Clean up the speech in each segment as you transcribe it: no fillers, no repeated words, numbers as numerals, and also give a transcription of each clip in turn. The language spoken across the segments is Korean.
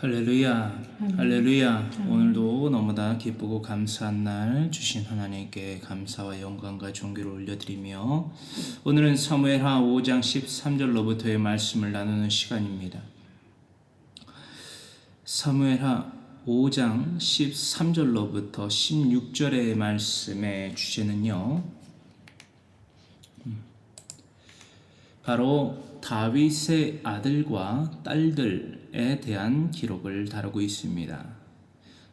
할렐루야, 할렐루야. 오늘도 너무나 기쁘고 감사한 날 주신 하나님께 감사와 영광과 존귀를 올려드리며 오늘은 사무엘하 5장 13절로부터의 말씀을 나누는 시간입니다. 사무엘하 5장 13절로부터 16절의 말씀의 주제는요, 바로 다윗의 아들과 딸들에 대한 기록을 다루고 있습니다.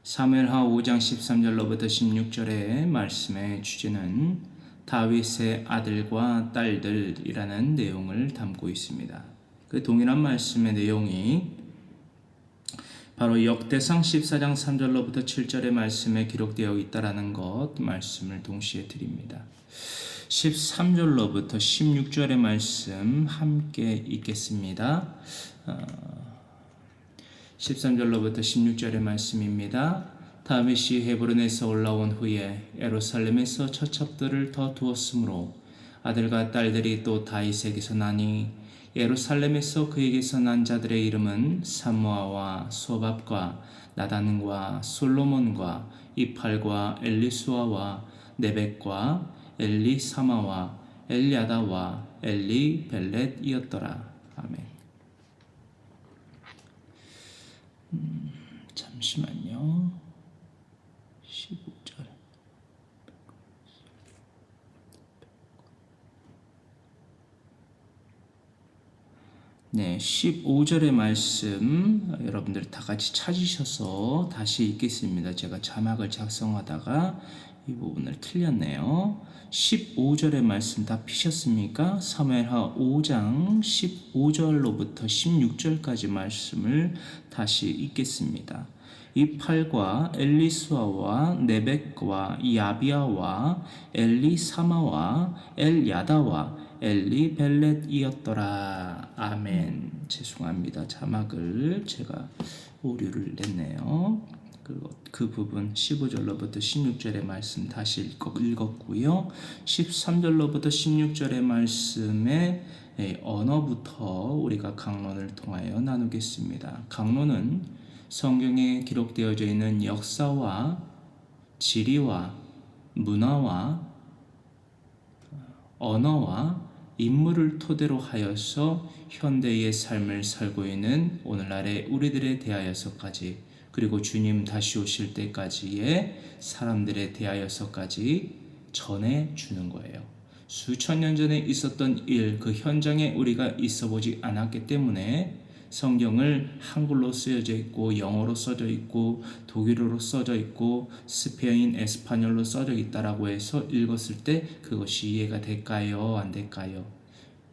사무엘하 5장 13절로부터 16절의 말씀의 주제는 다윗의 아들과 딸들이라는 내용을 담고 있습니다. 그 동일한 말씀의 내용이 바로 역대상 14장 3절로부터 7절의 말씀에 기록되어 있다라는 것 말씀을 동시에 드립니다. 13절로부터 16절의 말씀 함께 읽겠습니다. 13절로부터 16절의 말씀입니다. 다윗이 헤브론에서 올라온 후에 예루살렘에서 처첩들을 더 두었으므로 아들과 딸들이 또 다윗에게서 나니 예루살렘에서 그에게서 난 자들의 이름은 삼무아와 소밥과 나단과 솔로몬과 이팔과 엘리수아와 네벡과 엘리사마와 엘야다와 엘리벨렛이었더라. 아멘. 잠시만요. 15절. 네, 15절의 말씀 여러분들 다 같이 찾으셔서 다시 읽겠습니다. 제가 자막을 작성하다가 이 부분을 틀렸네요. 15절의 말씀 다 피셨습니까? 사무엘하 5장 15절로부터 16절까지 말씀을 다시 읽겠습니다. 이팔과 엘리수아와 네벡과 야비아와 엘리사마와 엘야다와 엘리벨렛이었더라. 아멘. 죄송합니다. 자막을 제가 오류를 냈네요. 그 부분 15절로부터 16절의 말씀 다시 읽었고요. 13절로부터 16절의 말씀의 언어부터 우리가 강론을 통하여 나누겠습니다. 강론은 성경에 기록되어져 있는 역사와 지리와 문화와 언어와 인물을 토대로 하여서 현대의 삶을 살고 있는 오늘날의 우리들에 대하여서까지 그리고 주님 다시 오실 때까지의 사람들에 대하여서까지 전해주는 거예요. 수천 년 전에 있었던 일, 그 현장에 우리가 있어보지 않았기 때문에 성경을 한글로 쓰여져 있고 영어로 써져 있고 독일어로 써져 있고 스페인, 에스파뇰로 써져 있다라고 해서 읽었을 때 그것이 이해가 될까요? 안 될까요?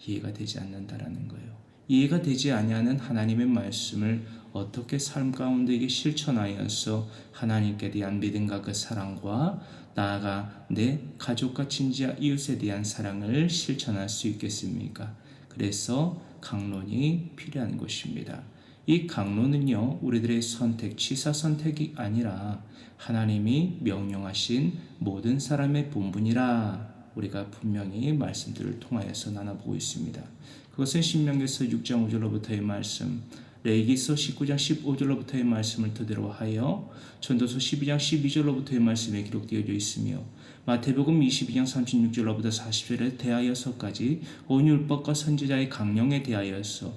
이해가 되지 않는다라는 거예요. 이해가 되지 아니하는 하나님의 말씀을 어떻게 삶 가운데 이게 실천하여서 하나님께 대한 믿음과 그 사랑과 나아가 내 가족과 친지와 이웃에 대한 사랑을 실천할 수 있겠습니까? 그래서 강론이 필요한 것입니다. 이 강론은요, 우리들의 선택, 취사 선택이 아니라 하나님이 명령하신 모든 사람의 본분이라 우리가 분명히 말씀들을 통하여서 나눠보고 있습니다. 그것은 신명기서 6장 5절로부터의 말씀, 레위기서 19장 15절로부터의 말씀을 토대로 하여 전도서 12장 12절로부터의 말씀에 기록되어 있으며 마태복음 22장 36절로부터 40절에 대하여서까지 온 율법과 선지자의 강령에 대하여서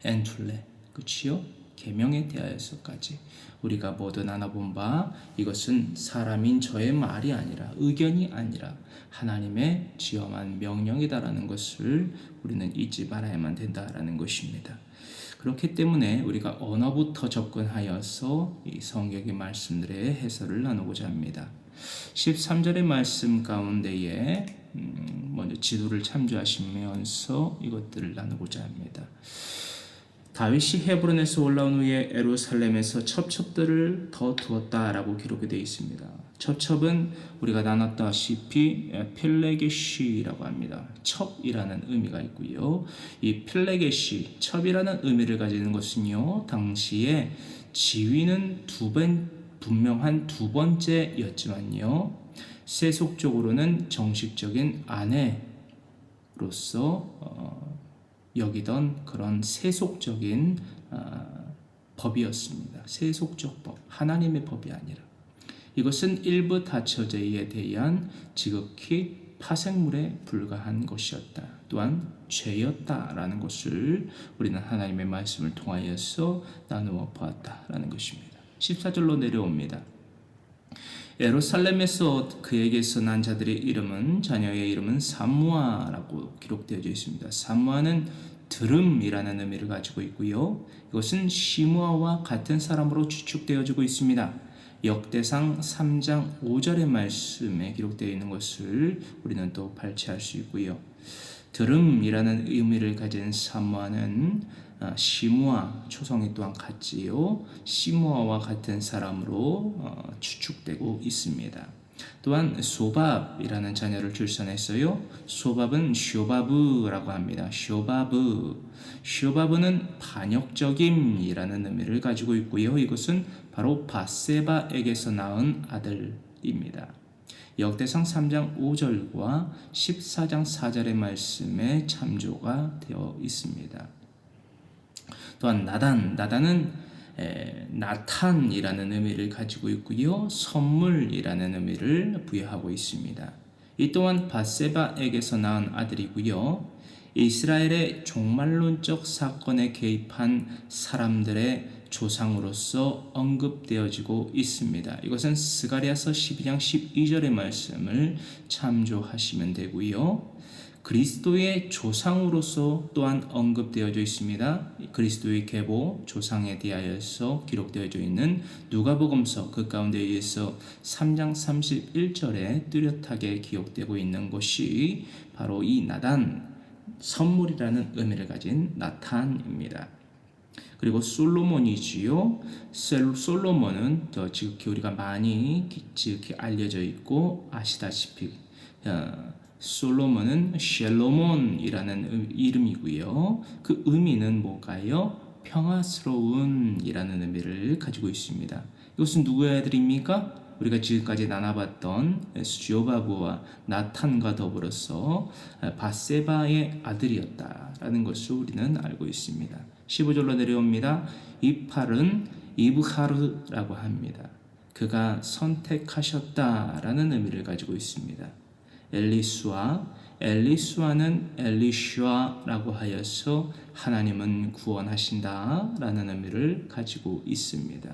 엔툴레, 그치요? 계명에 대하여서까지 우리가 모두 나눠본 바 이것은 사람인 저의 말이 아니라 의견이 아니라 하나님의 지엄한 명령이다라는 것을 우리는 잊지 말아야만 된다라는 것입니다. 그렇기 때문에 우리가 언어부터 접근하여서 이 성경의 말씀들의 해설을 나누고자 합니다. 13절의 말씀 가운데에 먼저 지도를 참조하시면서 이것들을 나누고자 합니다. 다윗이 헤브론에서 올라온 후에 예루살렘에서 첩첩들을 더 두었다라고 기록이 되어 있습니다. 첩첩은 우리가 나눴다시피 필레게시라고 합니다. 첩이라는 의미가 있고요. 이 필레게시, 첩이라는 의미를 가지는 것은요, 당시에 지위는 분명한 두 번째였지만요, 세속적으로는 정식적인 아내로서 여기던 그런 세속적인 법이었습니다. 세속적 법, 하나님의 법이 아니라. 이것은 일부 다처제에 대한 지극히 파생물에 불과한 것이었다. 또한 죄였다라는 것을 우리는 하나님의 말씀을 통하여서 나누어 보았다라는 것입니다. 14절로 내려옵니다. 예루살렘에서 그에게서 난 자들의 이름은, 자녀의 이름은 삼무아라고 기록되어져 있습니다. 삼무아는 들음이라는 의미를 가지고 있고요. 이것은 시므아와 같은 사람으로 추측되어지고 있습니다. 역대상 3장 5절의 말씀에 기록되어 있는 것을 우리는 또 발췌할 수 있고요. 들음이라는 의미를 가진 삼무아는 시므아, 초성이 또한 같지요. 시므아와 같은 사람으로 추측되고 있습니다. 또한 소밥이라는 자녀를 출산했어요. 소밥은 쇼바브라고 합니다. 쇼바브는 반역적임이라는 의미를 가지고 있고요. 이것은 바로 밧세바에게서 낳은 아들입니다. 역대상 3장 5절과 14장 4절의 말씀에 참조가 되어 있습니다. 또한 나단은 나탄이라는 의미를 가지고 있고요. 선물이라는 의미를 부여하고 있습니다. 이 또한 밧세바에게서 낳은 아들이고요. 이스라엘의 종말론적 사건에 개입한 사람들의 조상으로서 언급되어지고 있습니다. 이것은 스가랴서 12장 12절의 말씀을 참조하시면 되고요. 그리스도의 조상으로서 또한 언급되어져 있습니다. 그리스도의 계보, 조상에 대하여서 기록되어져 있는 누가복음서 그 가운데에서 3장 31절에 뚜렷하게 기록되고 있는 것이 바로 이 나단, 선물이라는 의미를 가진 나탄입니다. 그리고 솔로몬이지요. 솔로몬은 지극히 우리가 많이 지극히 알려져 있고 아시다시피 솔로몬은 쉘로몬이라는 이름이고요. 그 의미는 뭘까요? 평화스러운이라는 의미를 가지고 있습니다. 이것은 누구의 아들입니까? 우리가 지금까지 나눠봤던 쇼바브와 나탄과 더불어서 밧세바의 아들이었다라는 것을 우리는 알고 있습니다. 15절로 내려옵니다. 이 팔은 이브하르라고 합니다. 그가 선택하셨다라는 의미를 가지고 있습니다. 엘리수아는 엘리슈아라고 하여서 하나님은 구원하신다라는 의미를 가지고 있습니다.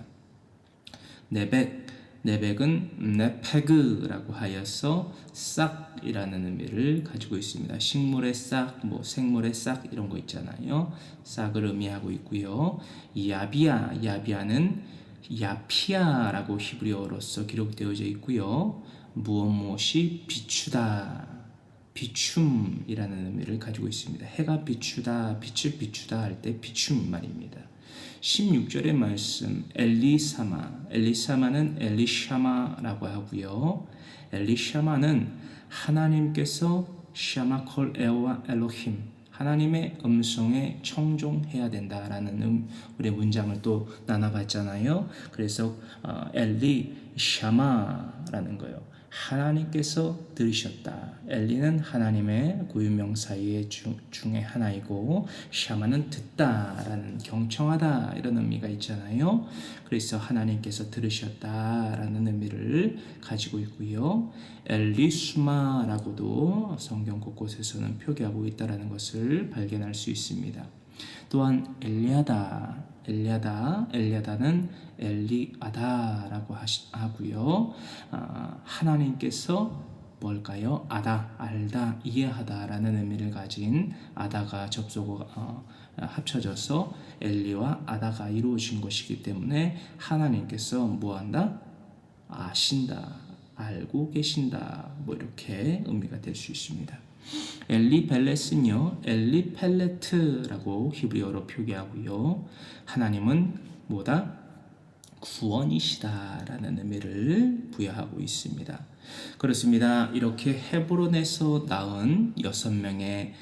네벡은 네페그라고 하여서 싹이라는 의미를 가지고 있습니다. 식물의 싹, 생물의 싹 이런 거 있잖아요. 싹을 의미하고 있고요. 야비아는 야피아라고 히브리어로서 기록되어져 있고요. 무엇이 비추다, 비춤이라는 의미를 가지고 있습니다. 해가 비추다, 빛을 비추다 할 때 비춤 말입니다. 16절의 말씀 엘리사마는 엘리샤마라고 하고요. 엘리샤마는 하나님께서 샤마콜 에와 엘로힘, 하나님의 음성에 청종해야 된다라는 우리 문장을 또 나눠봤잖아요. 그래서 엘리샤마라는 거예요. 하나님께서 들으셨다. 엘리는 하나님의 고유명사의 중에 하나이고 샤마는 듣다라는 경청하다 이런 의미가 있잖아요. 그래서 하나님께서 들으셨다라는 의미를 가지고 있고요. 엘리수마라고도 성경 곳곳에서는 표기하고 있다는 것을 발견할 수 있습니다. 또한 엘리아다는 엘리아다라고 하고요. 하나님께서 뭘까요? 알다, 이해하다라는 의미를 가진 아다가 합쳐져서 엘리와 아다가 이루어진 것이기 때문에 하나님께서 뭐한다? 아신다, 알고 계신다, 이렇게 의미가 될 수 있습니다. 엘리벨렛은요, 엘리펠레트라고 히브리어로 표기하고요. 하나님은 뭐다? 구원이시다라는 의미를 부여하고 있습니다. 그렇습니다. 이렇게 헤브론에서 낳은 6명의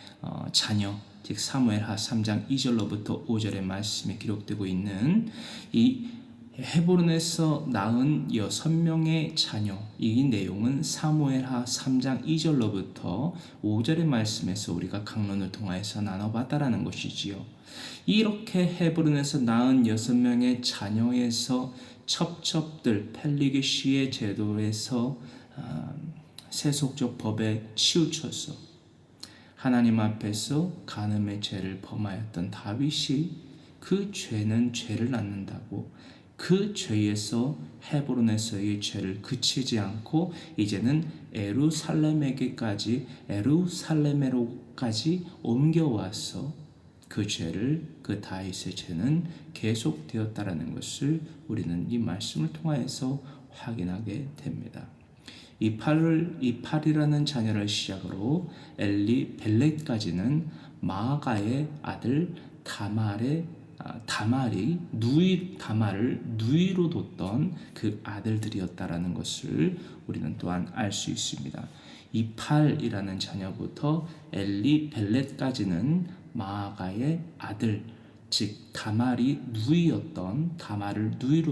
자녀, 즉 사무엘하 3장 2절로부터 5절의 말씀에 기록되고 있는 이 헤브론에서 낳은 6명의 자녀. 이 내용은 사무엘하 3장 2절로부터 5절의 말씀에서 우리가 강론을 통하여서 나눠봤다라는 것이지요. 이렇게 헤브론에서 낳은 6명의 자녀에서 첩첩들 펠리게시의 제도에서 세속적 법에 치우쳐서 하나님 앞에서 간음의 죄를 범하였던 다윗이 그 죄는 죄를 낳는다고 그 죄에서 헤브론에서의 죄를 그치지 않고 이제는 에루살렘으로까지 옮겨와서 그 죄를 그 다윗의 죄는 계속되었다라는 것을 우리는 이 말씀을 통하여서 확인하게 됩니다. 이 팔이라는 자녀를 시작으로 엘리 벨렛까지는 마아가의 아들 다말을 누이로 뒀던 그 아들들이었다라는 것을 우리는 또한 알 수 있습니다. 이 팔이라는 자녀부터 엘리 벨렛까지는 마아가의 아들, 즉 다말을 누이로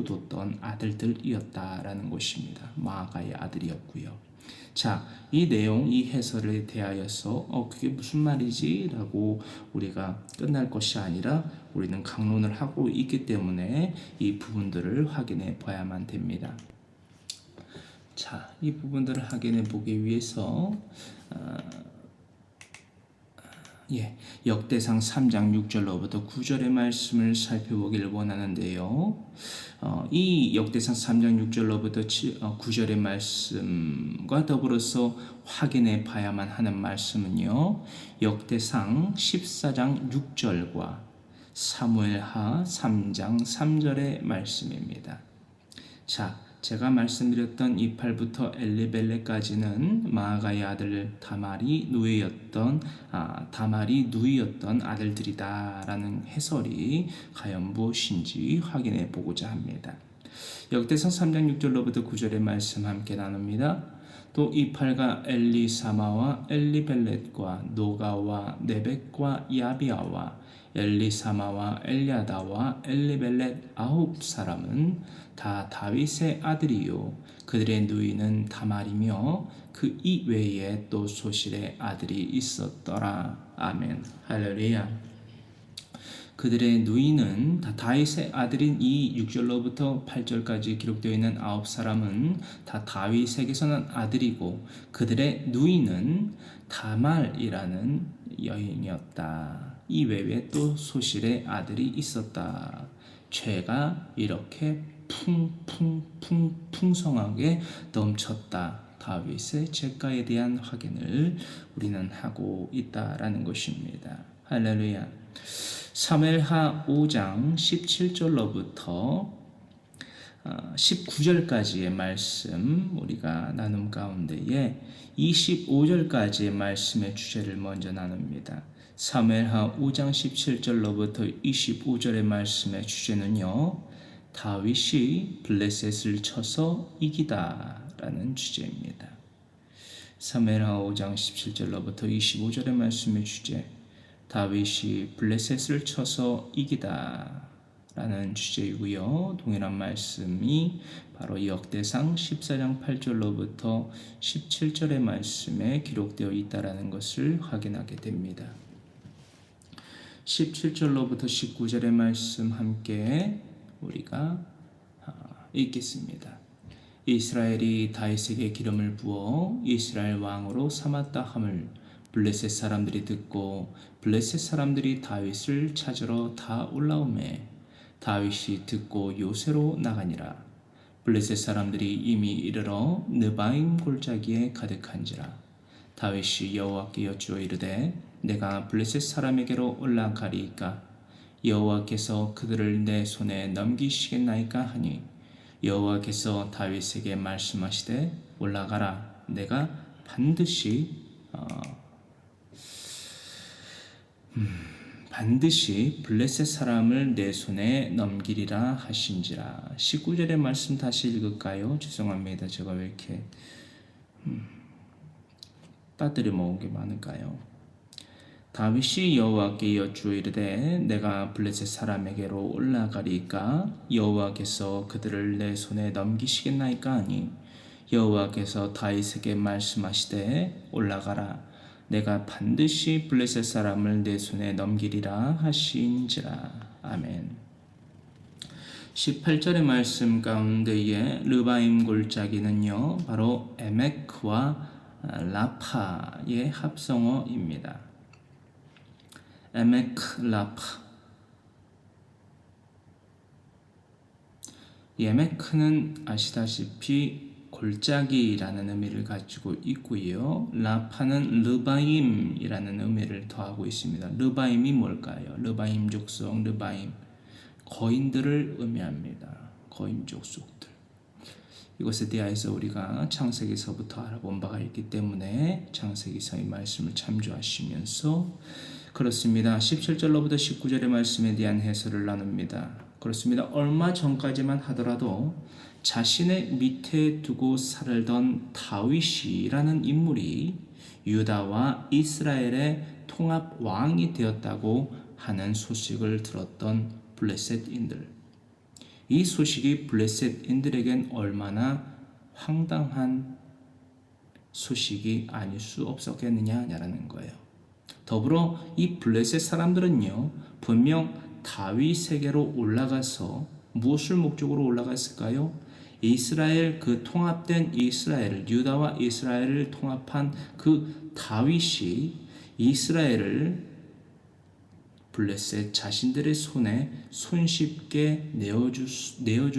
뒀던 아들들이었다라는 것입니다. 마아가의 아들이었고요. 자, 이 내용, 이 해설에 대하여서 그게 무슨 말이지? 라고 우리가 끝날 것이 아니라 우리는 강론을 하고 있기 때문에 이 부분들을 확인해 봐야만 됩니다. 자, 이 부분들을 확인해 보기 위해서 역대상 3장 6절로부터 9절의 말씀을 살펴보기를 원하는데요. 이 역대상 3장 6절로부터 9절의 말씀과 더불어서 확인해 봐야만 하는 말씀은요. 역대상 14장 6절과 사무엘하 3장 3절의 말씀입니다. 자, 제가 말씀드렸던 이 팔부터 엘리벨레까지는 마아가의 아들 다말이 누이였던 아들들이다라는 해설이 과연 무엇인지 확인해 보고자 합니다. 역대상 3장 6절로부터 9절의 말씀 함께 나눕니다. 또 이 팔가 엘리사마와 엘리벨렛과 노가와 네벡과 야비아와 엘리사마와 엘야다와 엘리벨렛 9사람은 다 다윗의 아들이요 그들의 누이는 다말이며 그 이외에 또 소실의 아들이 있었더라. 아멘. 할렐루야. 그들의 누이는 다 다윗의 아들인 이 6절로부터 8절까지 기록되어 있는 9사람은 다 다윗에게서 난 아들이고 그들의 누이는 다말이라는 여인이었다. 이 외에 또 소실의 아들이 있었다. 죄가 이렇게 풍성하게 넘쳤다. 다윗의 죄가에 대한 확인을 우리는 하고 있다라는 것입니다. 할렐루야. 사무엘하 5장 17절로부터 19절까지의 말씀 우리가 나눔 가운데에 25절까지의 말씀의 주제를 먼저 나눕니다. 사무엘하 5장 17절로부터 25절의 말씀의 주제는요. 다윗이 블레셋을 쳐서 이기다 라는 주제입니다. 사무엘하 5장 17절로부터 25절의 말씀의 주제 다윗이 블레셋을 쳐서 이기다 라는 주제이고요. 동일한 말씀이 바로 역대상 14장 8절로부터 17절의 말씀에 기록되어 있다라는 것을 확인하게 됩니다. 17절로부터 19절의 말씀 함께 우리가 읽겠습니다. 이스라엘이 다윗에게 기름을 부어 이스라엘 왕으로 삼았다 함을 블레셋 사람들이 듣고 블레셋 사람들이 다윗을 찾으러 다 올라오매 다윗이 듣고 요새로 나가니라. 블레셋 사람들이 이미 이르러 느바임 골짜기에 가득한지라. 다윗이 여호와께 여쭈어 이르되 내가 블레셋 사람에게로 올라가리이까 여호와께서 그들을 내 손에 넘기시겠나이까 하니 여호와께서 다윗에게 말씀하시되 올라가라. 내가 반드시 블레셋 사람을 내 손에 넘기리라 하신지라. 19절의 말씀 다시 읽을까요? 죄송합니다. 제가 왜 이렇게 빠뜨려 먹은 게 많을까요? 다윗이 여호와께 여쭈어 이르되 내가 블레셋 사람에게로 올라가리까 여호와께서 그들을 내 손에 넘기시겠나이까 하니 여호와께서 다윗에게 말씀하시되 올라가라 내가 반드시 블레셋 사람을 내 손에 넘기리라 하시니라. 아멘. 18절의 말씀 가운데에 르바임 골짜기는요 바로 에메크와 라파의 합성어입니다. 에메크 라파. 에메크는 아시다시피 골짜기라는 의미를 가지고 있고요. 라파는 르바임이라는 의미를 더하고 있습니다. 르바임이 뭘까요? 르바임 족속, 르바임 거인들을 의미합니다. 거인 족속들. 이것에 대해서 우리가 창세기서부터 알아본 바가 있기 때문에 창세기서의 말씀을 참조하시면서 그렇습니다. 17절로부터 19절의 말씀에 대한 해설을 나눕니다. 그렇습니다. 얼마 전까지만 하더라도 자신의 밑에 두고 살던 다윗이라는 인물이 유다와 이스라엘의 통합 왕이 되었다고 하는 소식을 들었던 블레셋인들. 이 소식이 블레셋인들에겐 얼마나 황당한 소식이 아닐 수 없었겠느냐라는 거예요. 더불어 이 블레셋 사람들은요 분명 다윗에게로 올라가서 무엇을 목적으로 올라갔을까요? 이스라엘 그 통합된 이스라엘 유다와 이스라엘을 통합한 그 다윗이 이스라엘을 블레셋 자신들의 손에 손쉽게 내어줄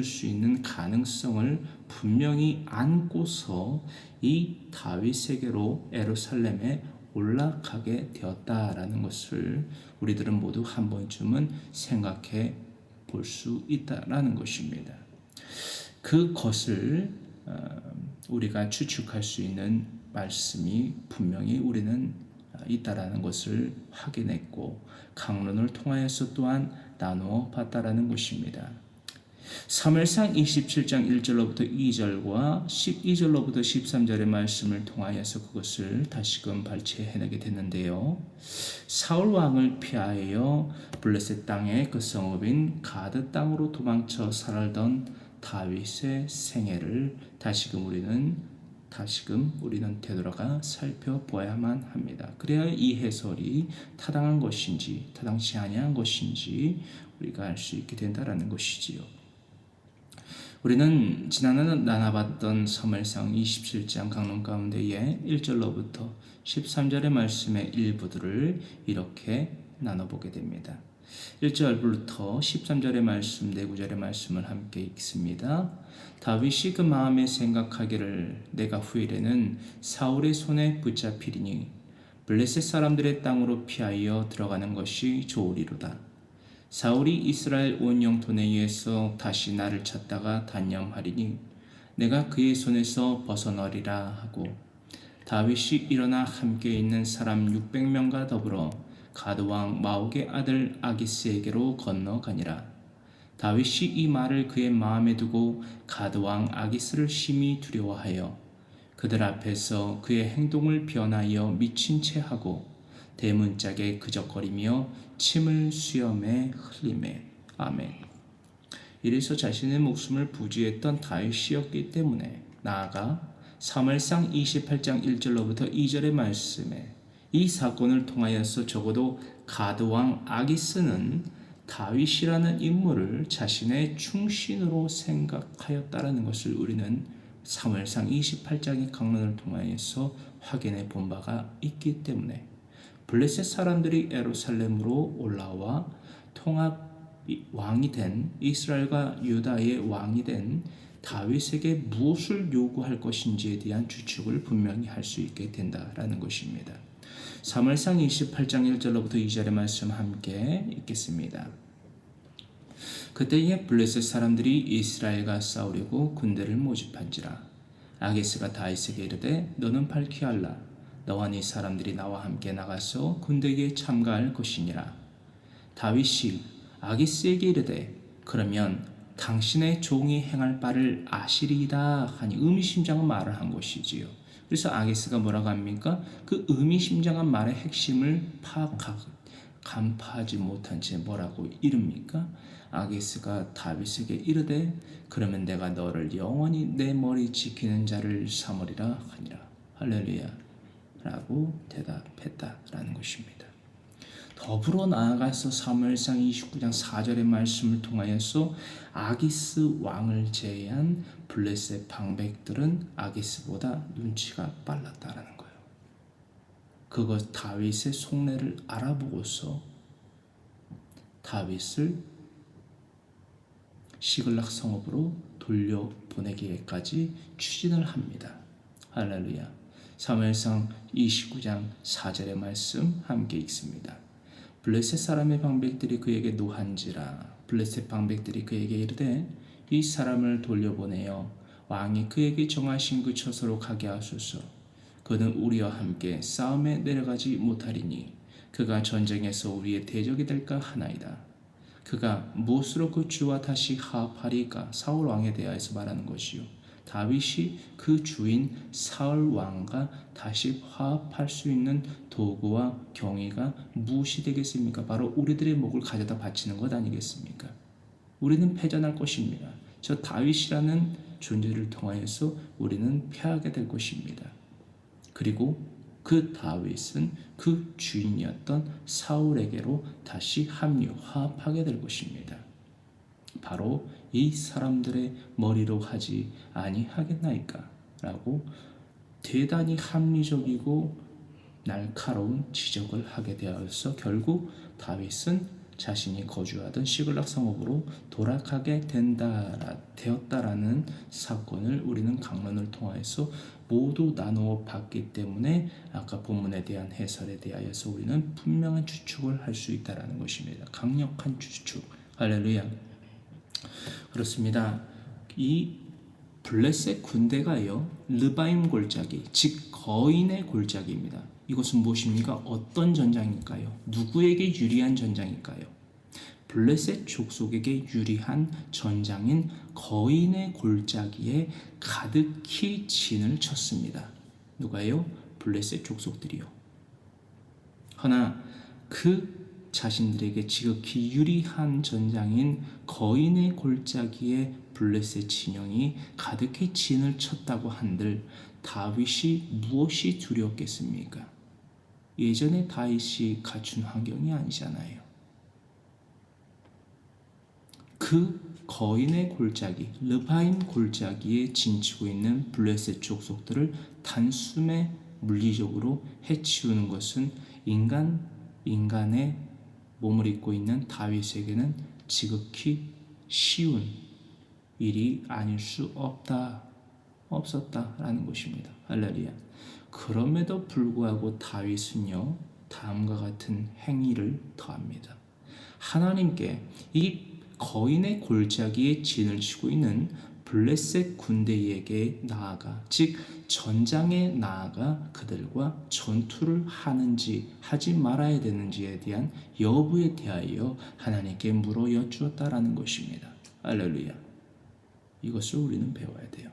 수 있는 가능성을 분명히 안고서 이 다윗에게로 예루살렘에 올라가게 되었다라는 것을 우리들은 모두 한 번쯤은 생각해 볼 수 있다라는 것입니다. 그것을 우리가 추측할 수 있는 말씀이 분명히 우리는 있다라는 것을 확인했고 강론을 통하여서 또한 나누어 봤다라는 것입니다. 사무엘상 27장 1절로부터 2절과 12절로부터 13절의 말씀을 통하여서 그것을 다시금 발췌해내게 됐는데요. 사울 왕을 피하여 블레셋 땅의 그 성읍인 가드 땅으로 도망쳐 살던 다윗의 생애를 다시금 우리는 되돌아가 살펴보아야만 합니다. 그래야 이 해설이 타당한 것인지 타당치 아니한 것인지 우리가 알 수 있게 된다라는 것이지요. 우리는 지난해 나눠봤던 사무엘상 27장 강론 가운데에 1절로부터 13절의 말씀의 일부들을 이렇게 나눠보게 됩니다. 1절부터 13절의 말씀, 4구절의 말씀을 함께 읽습니다. 다윗이 그 마음에 생각하기를 내가 후일에는 사울의 손에 붙잡히리니 블레셋 사람들의 땅으로 피하여 들어가는 것이 좋으리로다. 사울이 이스라엘 온 영토 내에서 다시 나를 찾다가 단념하리니 내가 그의 손에서 벗어나리라 하고 다윗이 일어나 함께 있는 사람 600명과 더불어 가드왕 마옥의 아들 아기스에게로 건너가니라. 다윗이 이 말을 그의 마음에 두고 가드왕 아기스를 심히 두려워하여 그들 앞에서 그의 행동을 변하여 미친 채 하고 대문짝에 그적거리며 침을 수염에 흘리매. 아멘. 이래서 자신의 목숨을 부지했던 다윗이었기 때문에 나아가 사무엘상 28장 1절로부터 2절의 말씀에 이 사건을 통하여서 적어도 가드왕 아기스는 다윗이라는 인물을 자신의 충신으로 생각하였다라는 것을 우리는 사무엘상 28장의 강론을 통하여서 확인해 본 바가 있기 때문에 블레셋 사람들이 예루살렘으로 올라와 통합 왕이 된 이스라엘과 유다의 왕이 된 다윗에게 무엇을 요구할 것인지에 대한 추측을 분명히 할 수 있게 된다라는 것입니다. 사무엘상 28장 1절로부터 2절의 말씀 함께 읽겠습니다. 그때에 블레셋 사람들이 이스라엘과 싸우려고 군대를 모집한지라. 아기스가 다윗에게 이르되 너는 밝히 알라. 너와 네 사람들이 나와 함께 나가서 군대에 참가할 것이니라. 다윗이 아기스에게 이르되 그러면 당신의 종이 행할 바를 아시리이다 하니 의미심장한 말을 한 것이지요. 그래서 아기스가 뭐라고 합니까? 그 의미심장한 말의 핵심을 간파하지 못한 채 뭐라고 이릅니까? 아기스가 다윗에게 이르되 그러면 내가 너를 영원히 내 머리 지키는 자를 삼으리라 하니라. 할렐루야 라고 대답했다라는 것입니다. 더불어 나아가서 사무엘상 29장 4절의 말씀을 통하여서 아기스 왕을 제외한 블레셋 방백들은 아기스보다 눈치가 빨랐다라는 거예요. 그것 다윗의 속내를 알아보고서 다윗을 시글락 성읍으로 돌려보내기까지 추진을 합니다. 할렐루야. 사무엘상 29장 4절의 말씀 함께 읽습니다. 블레셋 사람의 방백들이 그에게 노한지라. 블레셋 방백들이 그에게 이르되 이 사람을 돌려보내어 왕이 그에게 정하신 그 처소로 가게 하소서. 그는 우리와 함께 싸움에 내려가지 못하리니 그가 전쟁에서 우리의 대적이 될까 하나이다. 그가 무엇으로 그 주와 다시 화합하리까? 사울 왕에 대하여서 말하는 것이요. 다윗이 그 주인 사울 왕과 다시 화합할 수 있는 도구와 경위가 무엇이 되겠습니까? 바로 우리들의 목을 가져다 바치는 것 아니겠습니까? 우리는 패전할 것입니다. 저 다윗이라는 존재를 통하여서 우리는 패하게 될 것입니다. 그리고 그 다윗은 그 주인이었던 사울에게로 다시 화합하게 될 것입니다. 바로 이 사람들의 머리로 하지 아니하겠나이까? 라고 대단히 합리적이고 날카로운 지적을 하게 되어서 결국 다윗은 자신이 거주하던 시글락 성읍으로 돌아가게 되었다라는 사건을 우리는 강론을 통해서 모두 나누어 봤기 때문에 아까 본문에 대한 해설에 대하여서 우리는 분명한 추측을 할 수 있다는 것입니다. 강력한 추측. 할렐루야. 그렇습니다. 이 블레셋 군대가요, 르바임 골짜기, 즉 거인의 골짜기입니다. 이것은 무엇입니까? 어떤 전장일까요? 누구에게 유리한 전장일까요? 블레셋 족속에게 유리한 전장인 거인의 골짜기에 가득히 진을 쳤습니다. 누가요? 블레셋 족속들이요. 허나 그 자신들에게 지극히 유리한 전장인 거인의 골짜기에 블레셋 진영이 가득히 진을 쳤다고 한들 다윗이 무엇이 두려웠겠습니까? 예전에 다윗이 갖춘 환경이 아니잖아요. 그 거인의 골짜기, 르바임 골짜기에 진치고 있는 블레셋 족속들을 단숨에 물리적으로 해치우는 것은 인간의 몸을 입고 있는 다윗에게는 지극히 쉬운 일이 아닐 수 없었다라는 것입니다. 할렐루야. 그럼에도 불구하고 다윗은요, 다음과 같은 행위를 더합니다. 하나님께 이 거인의 골짜기에 진을 치고 있는 블레셋 군대에게 나아가, 즉 전장에 나아가 그들과 전투를 하는지 하지 말아야 되는지에 대한 여부에 대하여 하나님께 물어 여쭈었다라는 것입니다. 할렐루야. 이것을 우리는 배워야 돼요.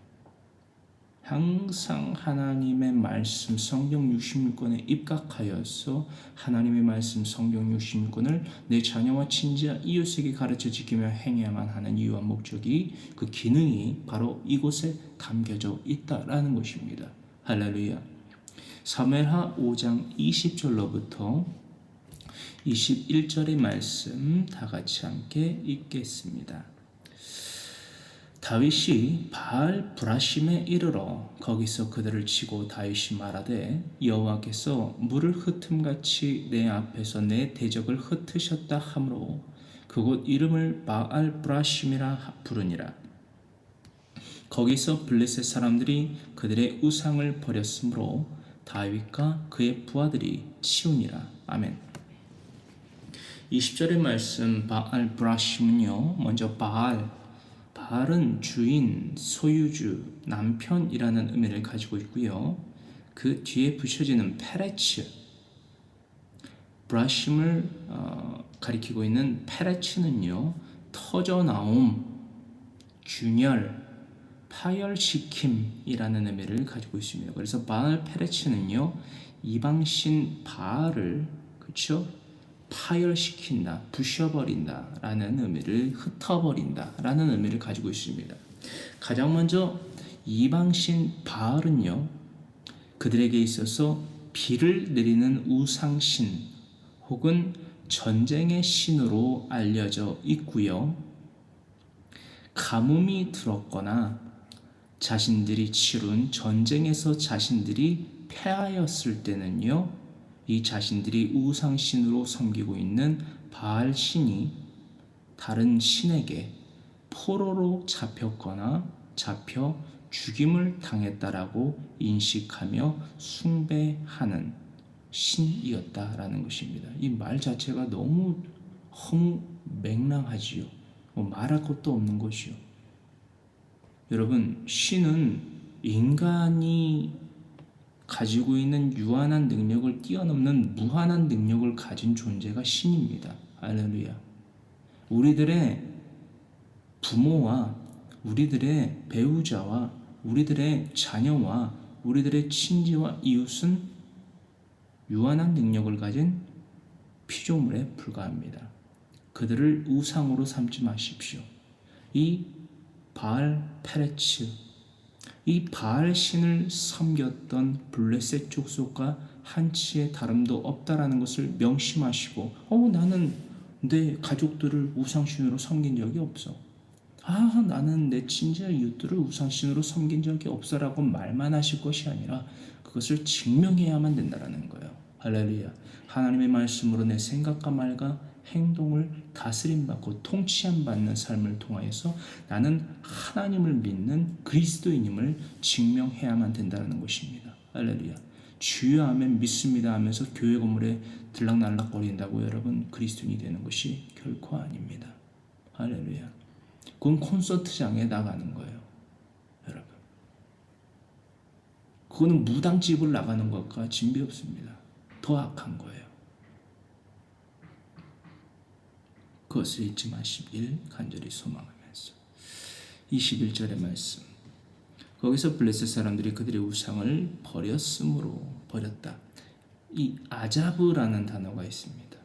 항상 하나님의 말씀 성경 66권에 입각하여서 하나님의 말씀 성경 66권을 내 자녀와 친자 이웃에게 가르쳐 지키며 행해야만 하는 이유와 목적이, 그 기능이 바로 이곳에 담겨져 있다라는 것입니다. 할렐루야. 사무엘하 5장 20절로부터 21절의 말씀 다 같이 함께 읽겠습니다. 다윗이 바알 브라심에 이르러 거기서 그들을 치고 다윗이 말하되 여호와께서 물을 흩음같이 내 앞에서 내 대적을 흩으셨다 하므로 그곳 이름을 바알 브라심이라 부르니라. 거기서 블레셋 사람들이 그들의 우상을 버렸으므로 다윗과 그의 부하들이 치우니라. 아멘. 20절의 말씀 바알 브라심은요, 먼저 바알은 주인, 소유주, 남편이라는 의미를 가지고 있고요. 그 뒤에 붙여지는 페레츠, 브라심을 가리키고 있는 페레츠는요, 터져나옴, 균열, 파열시킴이라는 의미를 가지고 있습니다. 그래서 바알 페레츠는요, 이방신 바알을, 그렇죠? 파열시킨다, 부셔버린다라는 의미를, 흩어버린다라는 의미를 가지고 있습니다. 가장 먼저 이방신 바알은요, 그들에게 있어서 비를 내리는 우상신 혹은 전쟁의 신으로 알려져 있고요. 가뭄이 들었거나 자신들이 치룬 전쟁에서 자신들이 패하였을 때는요, 이 자신들이 우상신으로 섬기고 있는 바알 신이 다른 신에게 포로로 잡혔거나 잡혀 죽임을 당했다라고 인식하며 숭배하는 신이었다라는 것입니다. 이 말 자체가 너무 허무맹랑하지요. 말할 것도 없는 것이요. 여러분, 신은 인간이 가지고 있는 유한한 능력을 뛰어넘는 무한한 능력을 가진 존재가 신입니다. 할렐루야. 우리들의 부모와 우리들의 배우자와 우리들의 자녀와 우리들의 친지와 이웃은 유한한 능력을 가진 피조물에 불과합니다. 그들을 우상으로 삼지 마십시오. 이 바알 페레츠, 이 바알 신을 섬겼던 블레셋 족속과 한치의 다름도 없다라는 것을 명심하시고, 나는 내 가족들을 우상신으로 섬긴 적이 없어. 나는 내 친지 이웃들을 우상신으로 섬긴 적이 없어라고 말만 하실 것이 아니라 그것을 증명해야만 된다라는 거예요. 할렐루야. 하나님의 말씀으로 내 생각과 말과 행동을 다스림받고 통치함받는 삶을 통하여서 나는 하나님을 믿는 그리스도인임을 증명해야만 된다는 것입니다. 할렐루야. 주여 아멘 믿습니다 하면서 교회 건물에 들락날락거린다고 여러분 그리스도인이 되는 것이 결코 아닙니다. 할렐루야. 그건 콘서트장에 나가는 거예요. 여러분, 그거는 무당집을 나가는 것과 진비 없습니다. 더 악한 거예요. 그것을 잊지 마시길 간절히 소망하면서 21절의 말씀, 거기서 블레셋 사람들이 그들의 우상을 버렸다. 이 아자브라는 단어가 있습니다.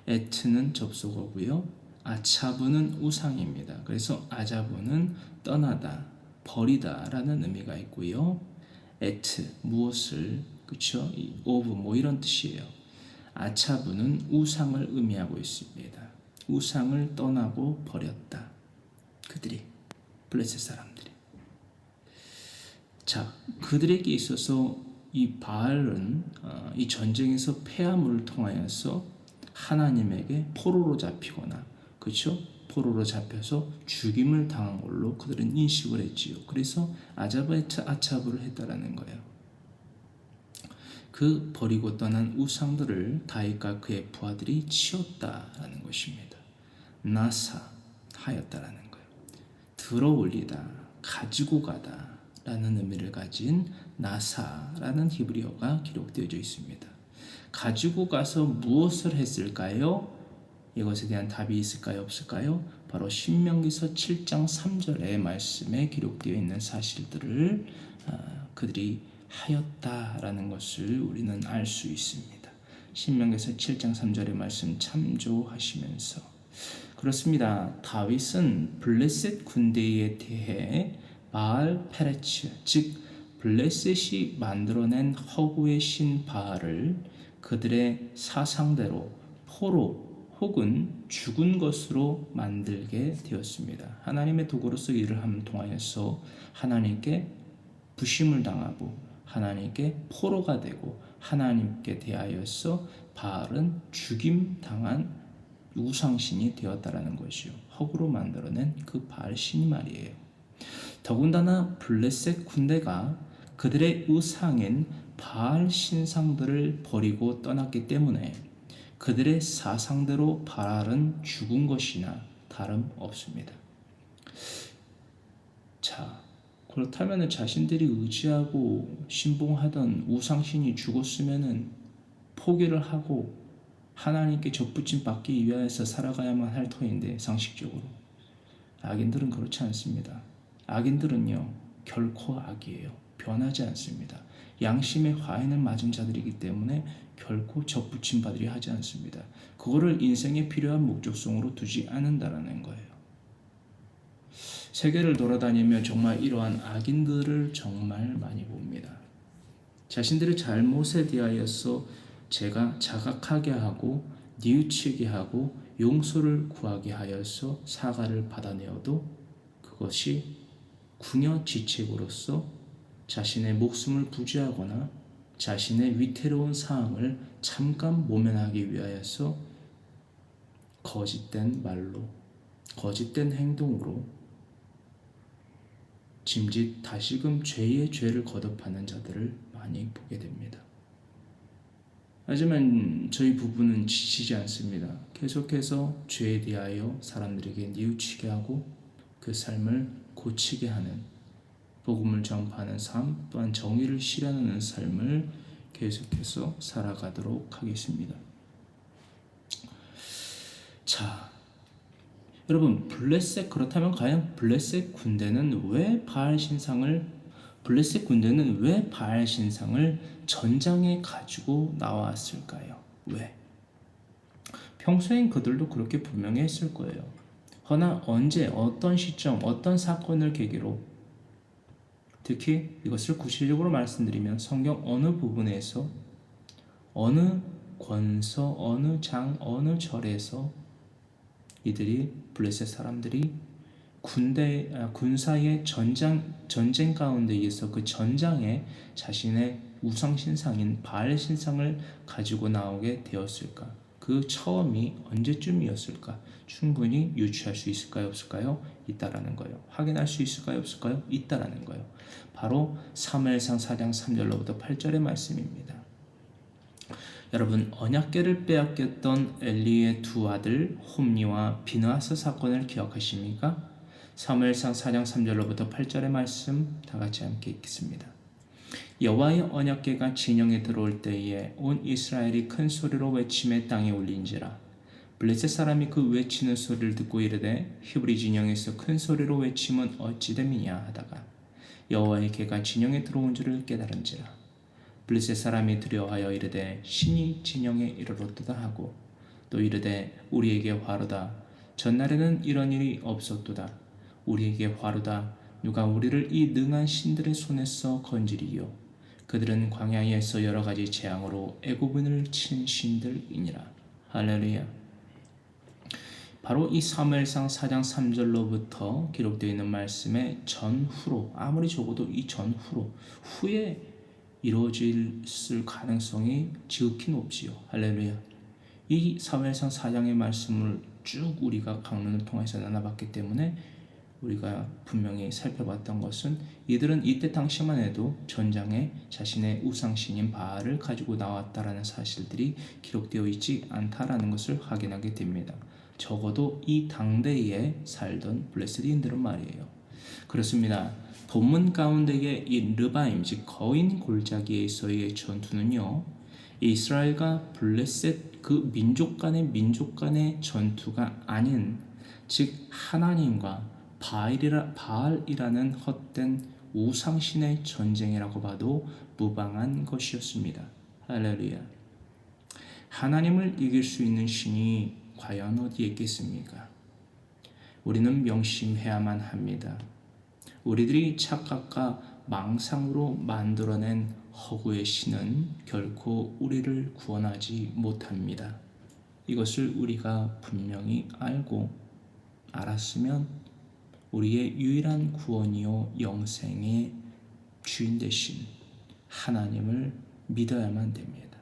에트는 접속어고요, 아차브는 우상입니다. 그래서 아자브는 떠나다, 버리다라는 의미가 있고요, 에트 무엇을, 그렇죠? 오브 이런 뜻이에요. 아차브는 우상을 의미하고 있습니다. 우상을 떠나고 버렸다. 그들이, 블레셋 사람들이. 자, 그들에게 있어서 이 바알은 이 전쟁에서 패함을 통하여서 하나님에게 포로로 잡히거나, 그렇죠? 포로로 잡혀서 죽임을 당한 걸로 그들은 인식을 했지요. 그래서 아자브에트 아차브를 했다라는 거예요. 그 버리고 떠난 우상들을 다윗과 그의 부하들이 치웠다라는 것입니다. 나사 하였다라는 거예요. 들어 올리다, 가지고 가다 라는 의미를 가진 나사라는 히브리어가 기록되어져 있습니다. 가지고 가서 무엇을 했을까요? 이것에 대한 답이 있을까요? 없을까요? 바로 신명기서 7장 3절의 말씀에 기록되어 있는 사실들을 그들이 하였다라는 것을 우리는 알 수 있습니다. 신명기서 7장 3절의 말씀 참조하시면서, 그렇습니다. 다윗은 블레셋 군대에 대해 바알 페레츠, 즉 블레셋이 만들어낸 허구의 신 바알을 그들의 사상대로 포로 혹은 죽은 것으로 만들게 되었습니다. 하나님의 도구로서 일을 함을 통하여서 하나님께 부심을 당하고 하나님께 포로가 되고 하나님께 대하여서 바알은 죽임 당한 우상신이 되었다라는 것이요, 허구로 만들어낸 그 바알 신이 말이에요. 더군다나 블레셋 군대가 그들의 우상인 바알 신상들을 버리고 떠났기 때문에 그들의 사상대로 바알은 죽은 것이나 다름없습니다. 자, 그렇다면 자신들이 의지하고 신봉하던 우상신이 죽었으면 포기를 하고 하나님께 접붙임 받기 위하여서 살아가야만 할 터인데, 상식적으로 악인들은 그렇지 않습니다. 악인들은요 결코 악이에요. 변하지 않습니다. 양심의 화인을 맞은 자들이기 때문에 결코 접붙임 받으려 하지 않습니다. 그거를 인생에 필요한 목적성으로 두지 않는다라는 거예요. 세계를 돌아다니며 정말 이러한 악인들을 정말 많이 봅니다. 자신들의 잘못에 대하여서 제가 자각하게 하고 뉘우치게 하고 용서를 구하게 하여서 사과를 받아내어도 그것이 궁여지책으로서 자신의 목숨을 부지하거나 자신의 위태로운 상황을 잠깐 모면하기 위하여서 거짓된 말로, 거짓된 행동으로 짐짓 다시금 죄의 죄를 거듭하는 자들을 많이 보게 됩니다. 하지만 저희 부부는 지치지 않습니다. 계속해서 죄에 대하여 사람들에게 뉘우치게 하고 그 삶을 고치게 하는, 복음을 전파하는 삶, 또한 정의를 실현하는 삶을 계속해서 살아가도록 하겠습니다. 자, 여러분, 그렇다면 과연 블레셋 군대는 왜 바알 신상을 전장에 가지고 나왔을까요? 왜? 평소엔 그들도 그렇게 분명히 했을 거예요. 허나 언제, 어떤 시점, 어떤 사건을 계기로, 특히 이것을 구체적으로 말씀드리면 성경 어느 부분에서, 어느 권서, 어느 장, 어느 절에서 이들이, 블레셋 사람들이 군사의 전쟁 가운데에서 그 전장에 자신의 우상신상인 바알 신상을 가지고 나오게 되었을까? 그 처음이 언제쯤이었을까? 충분히 유추할 수 있을까요? 없을까요? 있다라는 거예요. 확인할 수 있을까요? 없을까요? 있다라는 거예요. 바로 사무엘상 4장 3절로부터 8절의 말씀입니다. 여러분, 언약궤를 빼앗겼던 엘리의 두 아들 홈니와 비느하스 사건을 기억하십니까? 사무엘상 4장 3절로부터 8절의 말씀 다 같이 함께 읽겠습니다. 여호와의 언약궤가 진영에 들어올 때에 온 이스라엘이 큰 소리로 외침에 땅에 울린지라. 블레셋 사람이 그 외치는 소리를 듣고 이르되 히브리 진영에서 큰 소리로 외침은 어찌 됨이냐 하다가 여호와의 궤가 진영에 들어온 줄을 깨달은지라. 블레셋 사람이 두려워하여 이르되 신이 진영에 이르렀도다 하고 또 이르되 우리에게 화로다. 전날에는 이런 일이 없었도다. 우리에게 화로다. 누가 우리를 이 능한 신들의 손에서 건지리요. 그들은 광야에서 여러 가지 재앙으로 애굽인을 친 신들이니라. 할렐루야. 바로 이 사무엘상 4장 3절로부터 기록되어 있는 말씀의 전후로, 아무리 적어도 이 전후로, 후에 이루어질 가능성이 지극히 높지요. 할렐루야. 이 사무엘상 4장의 말씀을 쭉 우리가 강론을 통해서 나눠봤기 때문에 우리가 분명히 살펴봤던 것은 이들은 이때 당시만 해도 전장에 자신의 우상신인 바알을 가지고 나왔다라는 사실들이 기록되어 있지 않다라는 것을 확인하게 됩니다. 적어도 이 당대에 살던 블레셋인들은 말이에요. 그렇습니다. 본문 가운데의 이 르바임, 즉 거인 골짜기에서의 전투는요, 이스라엘과 블레셋 그 민족 간의 전투가 아닌, 즉 하나님과 바알이라는 헛된 우상신의 전쟁이라고 봐도 무방한 것이었습니다. 할렐루야. 하나님을 이길 수 있는 신이 과연 어디에 있겠습니까? 우리는 명심해야만 합니다. 우리들이 착각과 망상으로 만들어낸 허구의 신은 결코 우리를 구원하지 못합니다. 이것을 우리가 분명히 알았으면 우리의 유일한 구원이요 영생의 주인 되신 하나님을 믿어야만 됩니다.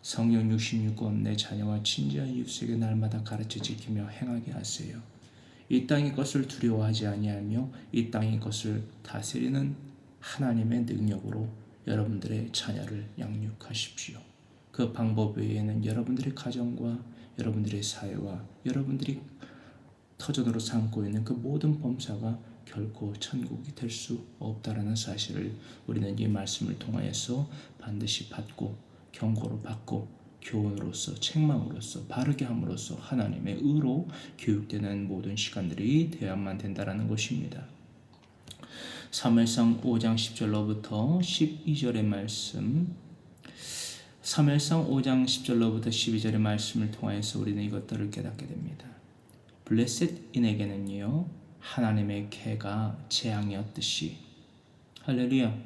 성령 66권 내 자녀와 친지와 이웃에게 날마다 가르쳐 지키며 행하게 하세요. 이 땅의 것을 두려워하지 아니하며 이 땅의 것을 다스리는 하나님의 능력으로 여러분들의 자녀를 양육하십시오. 그 방법 외에는 여러분들의 가정과 여러분들의 사회와 여러분들이 터전으로 삼고 있는 그 모든 범사가 결코 천국이 될 수 없다라는 사실을 우리는 이 말씀을 통하여서 반드시 받고 경고로 받고 교훈으로서 책망으로서 바르게 함으로써 하나님의 의로 교육되는 모든 시간들이 되어야만 된다라는 것입니다. 사무엘상 5장 10절로부터 12절의 말씀, 사무엘상 5장 10절로부터 12절의 말씀을 통하여서 우리는 이것들을 깨닫게 됩니다. 블레셋인에게는요, 하나님의 궤가 재앙이었듯이, 할렐루야,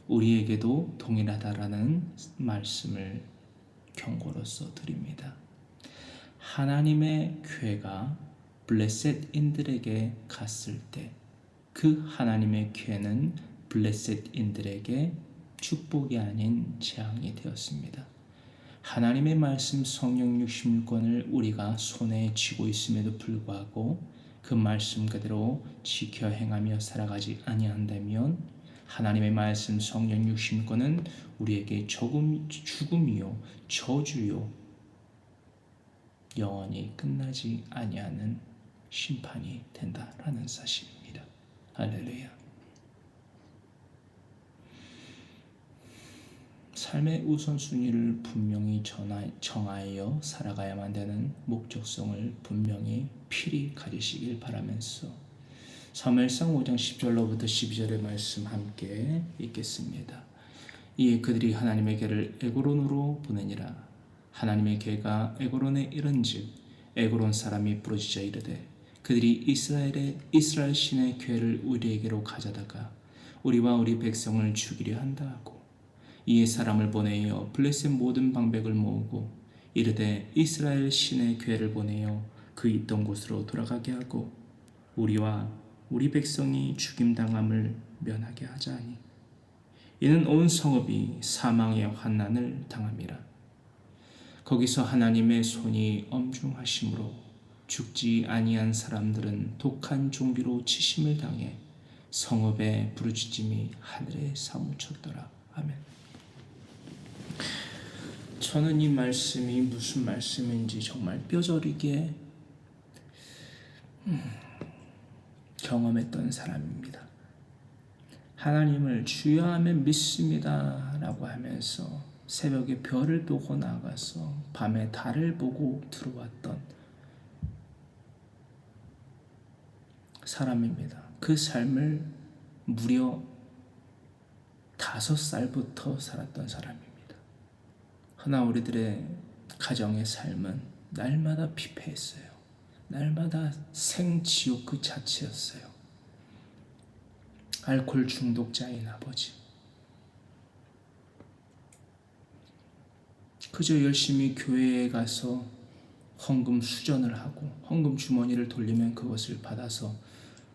우리에게도 동일하다라는 말씀을 경고로서 드립니다. 하나님의 궤가 블레셋인들에게 갔을 때 그 하나님의 궤는 블레셋인들에게 축복이 아닌 재앙이 되었습니다. 하나님의 말씀 성령 66권을 우리가 손에 쥐고 있음에도 불구하고 그 말씀 그대로 지켜 행하며 살아가지 아니한다면 하나님의 말씀 성령 66권은 우리에게 죽음이요 저주요 영원히 끝나지 아니하는 심판이 된다라는 사실입니다. 할렐루야. 삶의 우선순위를 분명히 정하여 살아가야만 되는 목적성을 분명히 필히 가지시길 바라면서 사무엘상 5장 10절로부터 12절의 말씀 함께 읽겠습니다. 이에 그들이 하나님의 궤를 에그론으로 보내니라. 하나님의 궤가 에그론에 이른즉 에그론 사람이 부르짖어 이르되 그들이 이스라엘 신의 궤를 우리에게로 가져다가 우리와 우리 백성을 죽이려 한다 하고 이에 사람을 보내어 블레셋 모든 방백을 모으고 이르되 이스라엘 신의 궤를 보내어 그 있던 곳으로 돌아가게 하고 우리와 우리 백성이 죽임당함을 면하게 하자니 이는 온 성읍이 사망의 환난을 당함이라. 거기서 하나님의 손이 엄중하심으로 죽지 아니한 사람들은 독한 종기로 치심을 당해 성읍의 부르짖음이 하늘에 사무쳤더라. 아멘. 저는 이 말씀이 무슨 말씀인지 정말 뼈저리게 경험했던 사람입니다. 하나님을 주여 하면 믿습니다 라고 하면서 새벽에 별을 보고 나가서 밤에 달을 보고 들어왔던 사람입니다. 그 삶을 무려 5살부터 살았던 사람입니다. 허나 우리들의 가정의 삶은 날마다 피폐했어요. 날마다 생지옥 그 자체였어요. 알코올 중독자인 아버지, 그저 열심히 교회에 가서 헌금 수전을 하고 헌금 주머니를 돌리면 그것을 받아서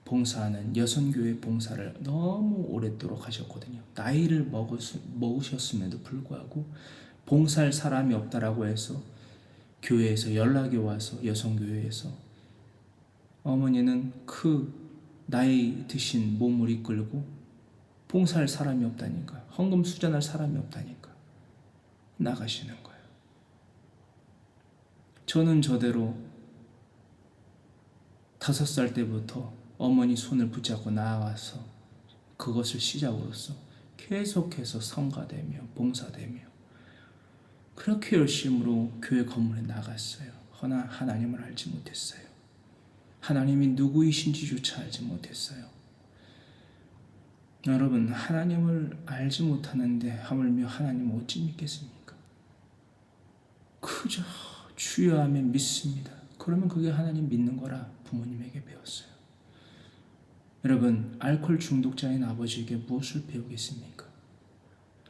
봉사하는 여선교회 봉사를 너무 오랫도록 하셨거든요. 나이를 먹으셨음에도 불구하고 봉사할 사람이 없다라고 해서 교회에서 연락이 와서 여선교회에서 어머니는 그 나이 드신 몸을 이끌고 봉사할 사람이 없다니까, 헌금 수전할 사람이 없다니까 나가시는 거예요. 저는 저대로 5살 때부터 어머니 손을 붙잡고 나아가서 그것을 시작으로서 계속해서 성가되며 봉사되며 그렇게 열심으로 교회 건물에 나갔어요. 허나 하나님을 알지 못했어요. 하나님이 누구이신지조차 알지 못했어요. 여러분, 하나님을 알지 못하는데 하물며 하나님을 어찌 믿겠습니까? 그저 주여 하면 믿습니다. 그러면 그게 하나님 믿는 거라 부모님에게 배웠어요. 여러분, 알코올 중독자인 아버지에게 무엇을 배우겠습니까?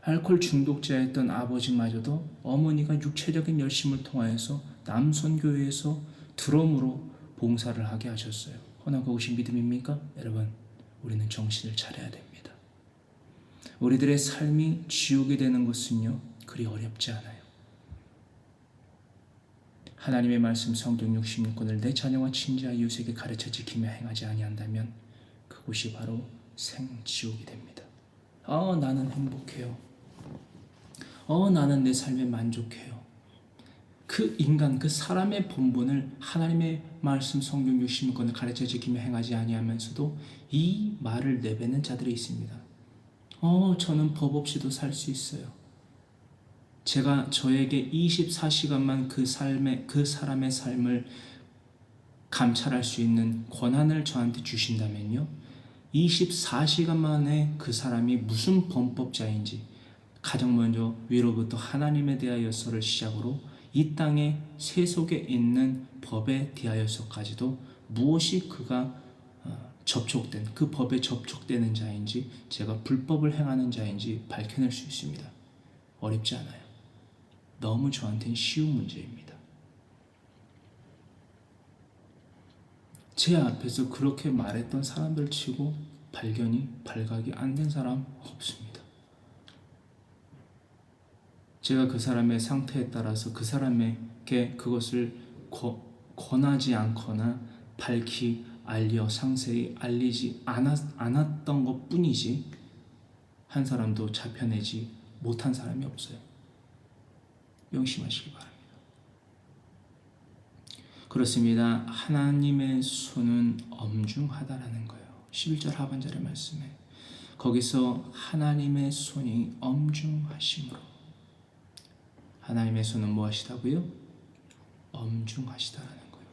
알코올 중독자였던 아버지마저도 어머니가 육체적인 열심을 통하여서 남선교회에서 드럼으로 봉사를 하게 하셨어요. 허나 그것이 믿음입니까? 여러분, 우리는 정신을 차려야 됩니다. 우리들의 삶이 지옥이 되는 것은요, 그리 어렵지 않아요. 하나님의 말씀 성경 66권을 내 자녀와 친자 이웃에게 가르쳐 지키며 행하지 아니한다면 그곳이 바로 생지옥이 됩니다. 나는 행복해요. 나는 내 삶에 만족해요. 그 인간, 그 사람의 본분을 하나님의 말씀 성경 66권을 가르쳐 지키며 행하지 아니하면서도 이 말을 내뱉는 자들이 있습니다. 저는 법 없이도 살 수 있어요. 제가 저에게 24시간만 그 사람의 삶을 감찰할 수 있는 권한을 저한테 주신다면요, 24시간 만에 그 사람이 무슨 범법자인지, 가장 먼저 위로부터 하나님에 대하여서를 시작으로 이 땅에 세속에 있는 법에 대하여서까지도 무엇이 그가 접촉된, 그 법에 접촉되는 자인지, 제가 불법을 행하는 자인지 밝혀낼 수 있습니다. 어렵지 않아요. 너무 저한테는 쉬운 문제입니다. 제 앞에서 그렇게 말했던 사람들 치고 발각이 안 된 사람 없습니다. 제가 그 사람의 상태에 따라서 그 사람에게 그것을 권하지 않거나 알려 상세히 알리지 않았던 것 뿐이지, 한 사람도 잡혀내지 못한 사람이 없어요. 명심하시기 바랍니다. 그렇습니다. 하나님의 손은 엄중하다라는 거예요. 11절 하반절의 말씀에 거기서 하나님의 손이 엄중하심으로, 하나님의 손은 무엇이다고요? 엄중하시다라는 거예요.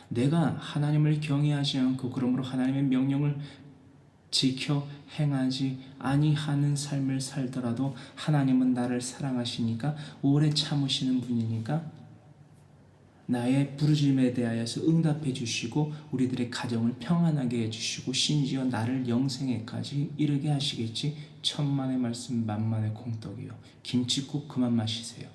내가 하나님을 경외하지 않고 그러므로 하나님의 명령을 지켜 행하지 아니하는 삶을 살더라도 하나님은 나를 사랑하시니까, 오래 참으시는 분이니까 나의 부르짖음에 대하여서 응답해 주시고 우리들의 가정을 평안하게 해주시고 심지어 나를 영생에까지 이르게 하시겠지. 천만의 말씀 만만의 콩떡이요, 김칫국 그만 마시세요.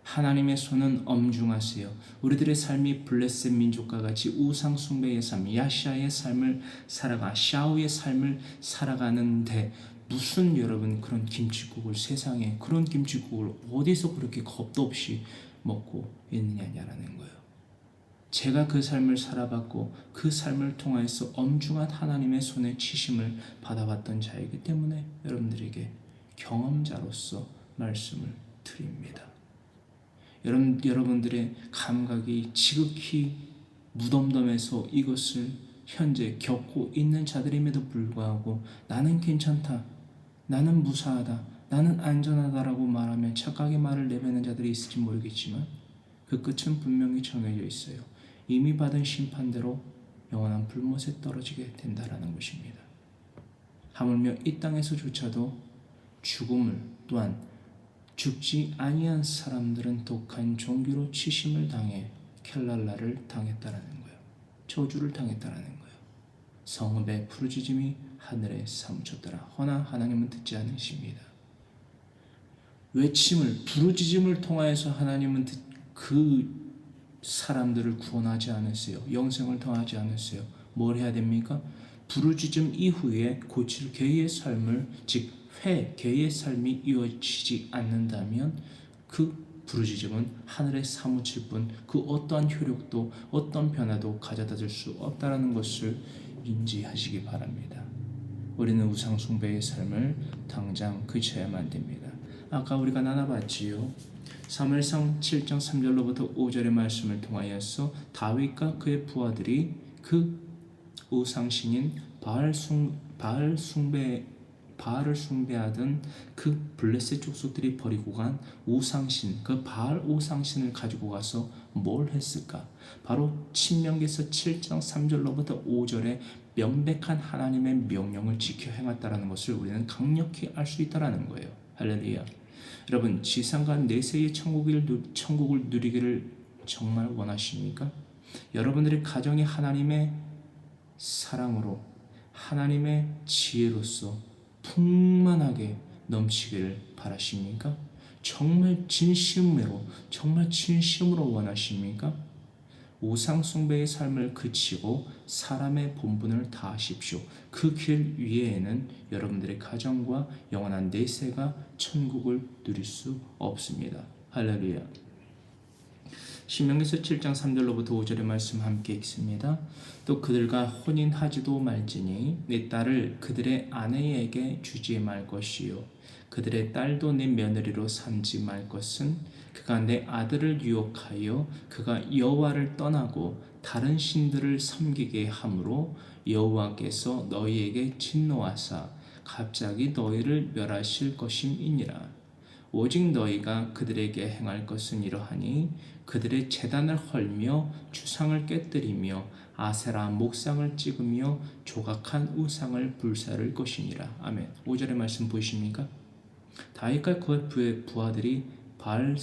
하나님의 손은 엄중하세요. 우리들의 삶이 블레셋 민족과 같이 우상 숭배의 삶, 야시아의 삶을 살아가 샤우의 삶을 살아가는데 무슨 여러분 그런 김칫국을, 세상에 그런 김칫국을 어디서 그렇게 겁도 없이 먹고 있느냐라는 거예요. 제가 그 삶을 살아봤고 그 삶을 통해서 엄중한 하나님의 손에 치심을 받아봤던 자이기 때문에 여러분들에게 경험자로서 말씀을 드립니다. 여러분들의 감각이 지극히 무덤덤해서 이것을 현재 겪고 있는 자들임에도 불구하고 나는 괜찮다, 나는 무사하다, 나는 안전하다라고 말하며 착각의 말을 내뱉는 자들이 있을지 모르겠지만 그 끝은 분명히 정해져 있어요. 이미 받은 심판대로 영원한 불못에 떨어지게 된다라는 것입니다. 하물며 이 땅에서조차도 죽음을, 또한 죽지 아니한 사람들은 독한 종기로 치심을 당해 켈랄라를 당했다라는 거예요. 저주를 당했다라는 거예요. 성읍의 부르짖음이 하늘에 사무쳤더라. 허나 하나님은 듣지 않으십니다. 외침을, 부르짖음을 통하여서 하나님은 그 사람들을 구원하지 않으세요. 영생을 더하지 않으세요. 뭘 해야 됩니까? 부르짖음 이후에 고칠 개의 삶을, 즉 개의 삶이 이어지지 않는다면 그 부르짖음은 하늘에 사무칠 뿐 그 어떠한 효력도 어떤 변화도 가져다 줄 수 없다는 것을 인지하시기 바랍니다. 우리는 우상 숭배의 삶을 당장 그쳐야만 됩니다. 아까 우리가 나눠봤지요. 사무엘상 7장 3절로부터 5절의 말씀을 통하여서 다윗과 그의 부하들이 그 우상신인 바알을 숭배하던 그 블레셋 족속들이 버리고 간 우상신, 그 바알 우상신을 가지고 가서 뭘 했을까? 바로 신명기서 7장 3절로부터 5절에 명백한 하나님의 명령을 지켜 행했다라는 것을 우리는 강력히 알 수 있다라는 거예요. 할렐루야. 여러분, 지상과 내세의 천국을 누리기를 정말 원하십니까? 여러분들의 가정이 하나님의 사랑으로, 하나님의 지혜로서 풍만하게 넘치기를 바라십니까? 정말 진심으로 원하십니까? 우상 숭배의 삶을 그치고 사람의 본분을 다하십시오. 그 길 위에는 여러분들의 가정과 영원한 내세가 천국을 누릴 수 없습니다. 할렐루야. 신명기서 7장 3절로부터 5절의 말씀 함께 읽습니다. 또 그들과 혼인하지도 말지니 내 딸을 그들의 아내에게 주지 말 것이요 그들의 딸도 내 며느리로 삼지 말 것은 그가 내 아들을 유혹하여 그가 여호와를 떠나고 다른 신들을 섬기게 하므로 여호와께서 너희에게 진노하사 갑자기 너희를 멸하실 것임이니라. 오직 너희가 그들에게 행할 것은 이러하니 그들의 제단을 헐며 주상을 깨뜨리며 아세라 목상을 찍으며 조각한 우상을 불사를 것이니라. 아멘. 5절의 말씀 보이십니까? 다윗과 그의 부하들이 바알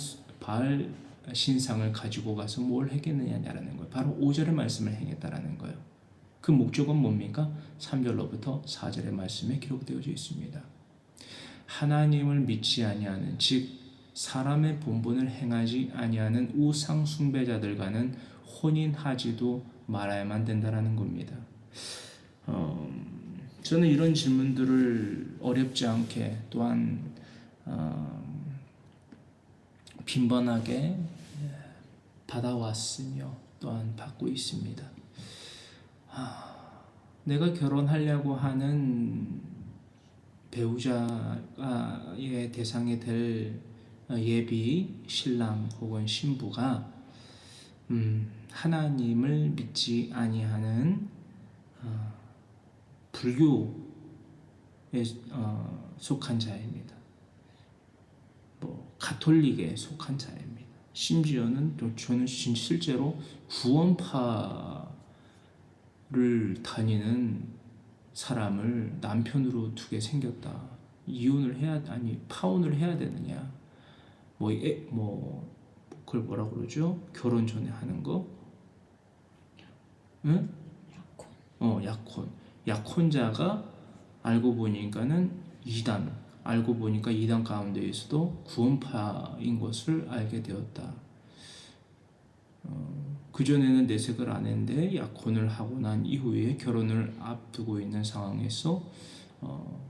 신상을 가지고 가서 뭘 했겠느냐라는 거예요. 바로 5절의 말씀을 행했다라는 거예요. 그 목적은 뭡니까? 3절로부터 4절의 말씀에 기록되어져 있습니다. 하나님을 믿지 아니하는, 즉 사람의 본분을 행하지 아니하는 우상 숭배자들과는 혼인하지도 말아야만 된다라는 겁니다. 저는 이런 질문들을 어렵지 않게 또한 빈번하게 받아왔으며 또한 받고 있습니다. 내가 결혼하려고 하는 배우자의 대상이 될 예비 신랑 혹은 신부가 하나님을 믿지 아니하는 불교에 속한 자입니다. 가톨릭에 속한 자입니다. 심지어는 저는 실제로 구원파를 다니는 사람을 남편으로 두게 생겼다. 파혼을 해야 되느냐? 그걸 뭐라 그러죠? 결혼 전에 하는 거? 응? 약혼. 약혼자가 알고 보니까는 알고 보니까 이단 가운데에서도 구원파인 것을 알게 되었다. 그전에는 내색을 안 했는데 약혼을 하고 난 이후에 결혼을 앞두고 있는 상황에서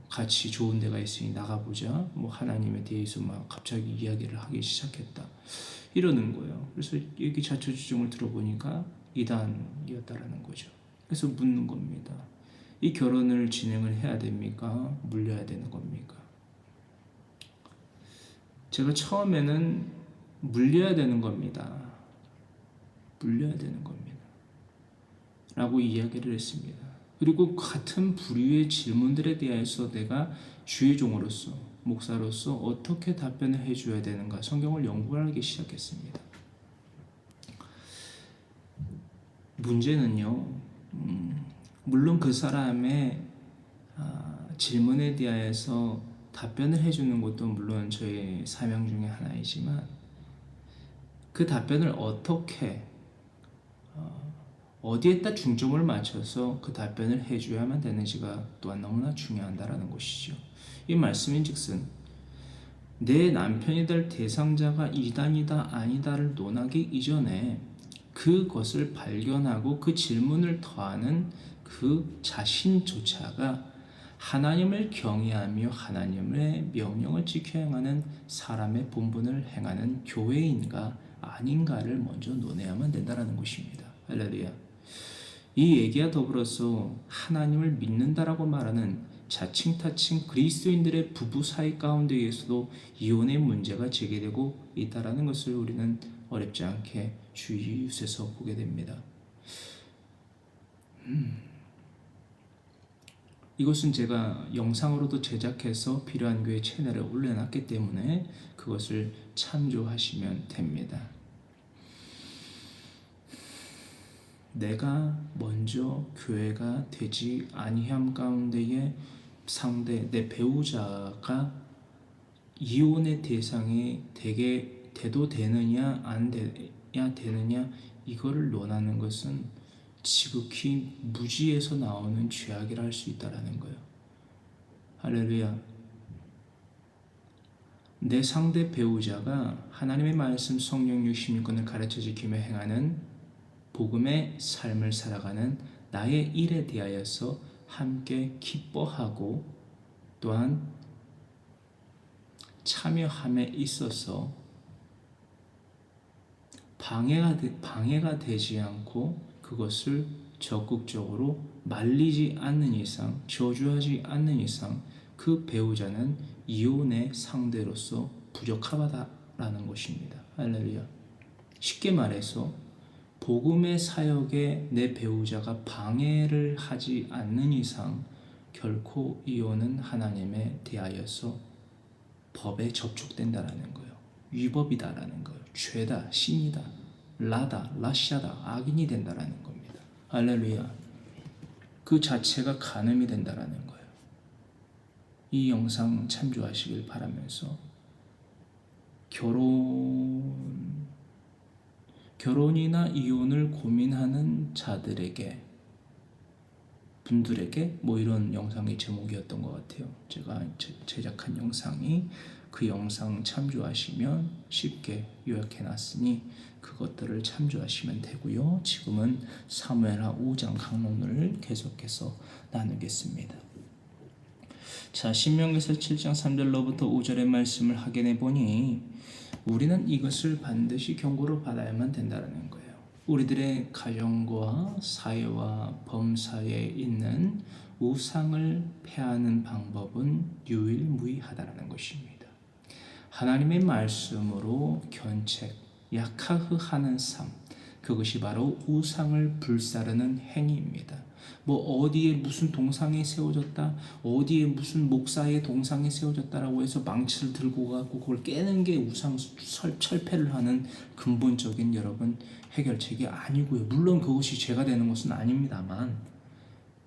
같이 좋은 데가 있으니 나가보자. 하나님에 대해서 갑자기 이야기를 하기 시작했다. 이러는 거예요. 그래서 여기 자초지종을 들어보니까 이단이었다라는 거죠. 그래서 묻는 겁니다. 이 결혼을 진행을 해야 됩니까? 물려야 되는 겁니까? 제가 처음에는 물려야 되는 겁니다. 물려야 되는 겁니다. 라고 이야기를 했습니다. 그리고 같은 부류의 질문들에 대해서 내가 주의 종으로서, 목사로서 어떻게 답변을 해줘야 되는가 성경을 연구하기 시작했습니다. 문제는요, 물론 그 사람의 질문에 대해서 답변을 해주는 것도 물론 저의 사명 중에 하나이지만 그 답변을 어디에다 중점을 맞춰서 그 답변을 해줘야만 되는지가 또한 너무나 중요하다는 것이죠. 이 말씀인즉슨 내 남편이 될 대상자가 이단이다 아니다를 논하기 이전에 그것을 발견하고 그 질문을 더하는 그 자신조차가 하나님을 경외하며 하나님의 명령을 지켜 행하는 사람의 본분을 행하는 교회인가 아닌가를 먼저 논해야만 된다는 것입니다. 할렐루야. 이 얘기와 더불어서 하나님을 믿는다라고 말하는 자칭타칭 그리스도인들의 부부 사이 가운데에서도 이혼의 문제가 제기되고 있다는 것을 우리는 어렵지 않게 주의 이웃에서 보게 됩니다. 이것은 제가 영상으로도 제작해서 필요한 교회 채널에 올려놨기 때문에 그것을 참조하시면 됩니다. 내가 먼저 교회가 되지 아니함 가운데에 내 배우자가 이혼의 대상이 돼도 되느냐 안 되느냐 이거를 논하는 것은 지극히 무지에서 나오는 죄악이라 할 수 있다라는 거예요. 할렐루야. 내 상대 배우자가 하나님의 말씀 성령 66권을 가르쳐 지키며 행하는 복음의 삶을 살아가는 나의 일에 대하여서 함께 기뻐하고 또한 참여함에 있어서 방해가 되지 않고 그것을 적극적으로 말리지 않는 이상, 저주하지 않는 이상 그 배우자는 이혼의 상대로서 부적합하다라는 것입니다. 할렐루야. 쉽게 말해서 복음의 사역에 내 배우자가 방해를 하지 않는 이상 결코 이혼은 하나님에 대하여서 법에 접촉된다라는 거예요. 위법이다라는 거예요. 죄다, 신이다, 라시아다, 악인이 된다라는 겁니다. 할렐루야. 그 자체가 간음이 된다라는 거예요. 이 영상 참조하시길 바라면서 결혼이나 이혼을 고민하는 분들에게 뭐 이런 영상의 제목이었던 것 같아요. 제가 제작한 영상이 그 영상 참조하시면 쉽게 요약해놨으니 그것들을 참조하시면 되고요. 지금은 사무엘하 5장 강론을 계속해서 나누겠습니다. 자, 신명기서 7장 3절로부터 5절의 말씀을 확인해 보니 우리는 이것을 반드시 경고를 받아야만 된다는 거예요. 우리들의 가정과 사회와 범사에 있는 우상을 폐하는 방법은 유일무이하다는 것입니다. 하나님의 말씀으로 견책, 약하흐하는 삶, 그것이 바로 우상을 불사르는 행위입니다. 뭐 어디에 무슨 동상이 세워졌다, 어디에 무슨 목사의 동상이 세워졌다라고 해서 망치를 들고 가고 그걸 깨는 게 우상 철폐를 하는 근본적인 여러분 해결책이 아니고요. 물론 그것이 죄가 되는 것은 아닙니다만,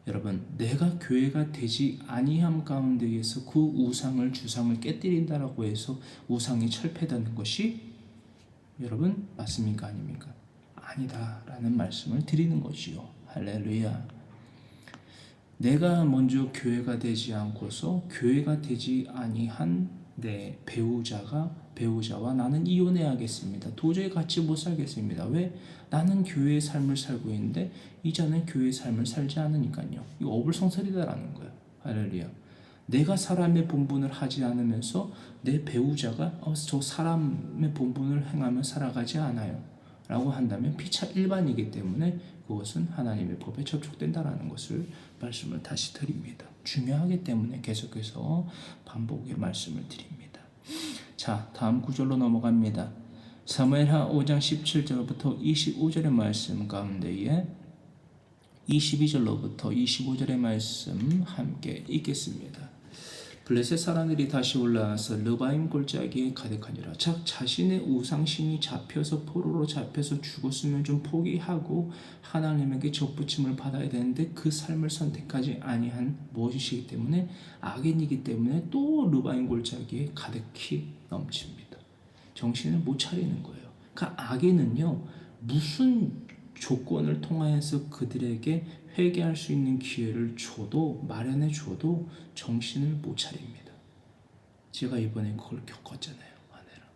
여러분 내가 교회가 되지 아니함 가운데에서 그 우상을 주상을 깨뜨린다라고 해서 우상이 철폐되는 것이 여러분 맞습니까? 아닙니까? 아니다라는 말씀을 드리는 것이요. 할렐루야. 내가 먼저 교회가 되지 않고서 교회가 되지 아니한 내 배우자와 나는 이혼해야겠습니다. 도저히 같이 못 살겠습니다. 왜? 나는 교회의 삶을 살고 있는데 이자는 교회의 삶을 살지 않으니까요. 이거 어불성설이다라는 거예요. 할렐루야. 내가 사람의 본분을 하지 않으면서 내 배우자가 저 사람의 본분을 행하며 살아가지 않아요 라고 한다면 피차 일반이기 때문에 그것은 하나님의 법에 접촉된다라는 것을 말씀을 다시 드립니다. 중요하기 때문에 계속해서 반복의 말씀을 드립니다. 자, 다음 구절로 넘어갑니다. 사무엘하 5장 17절부터 25절의 말씀 가운데에 22절로부터 25절의 말씀 함께 읽겠습니다. 블레셋 사람들이 다시 올라와서 르바임 골짜기에 가득하니라. 자신의 우상신이 잡혀서 포로로 잡혀서 죽었으면 좀 포기하고 하나님에게 접붙임을 받아야 되는데 그 삶을 선택하지 아니한 무엇이기 때문에 악인이기 때문에 또 르바임 골짜기에 가득히 넘칩니다. 정신을 못 차리는 거예요. 그 악인은요 무슨 조건을 통하여서 그들에게 회개할 수 있는 기회를 마련해 줘도 정신을 못 차립니다. 제가 이번에 그걸 겪었잖아요, 아내랑.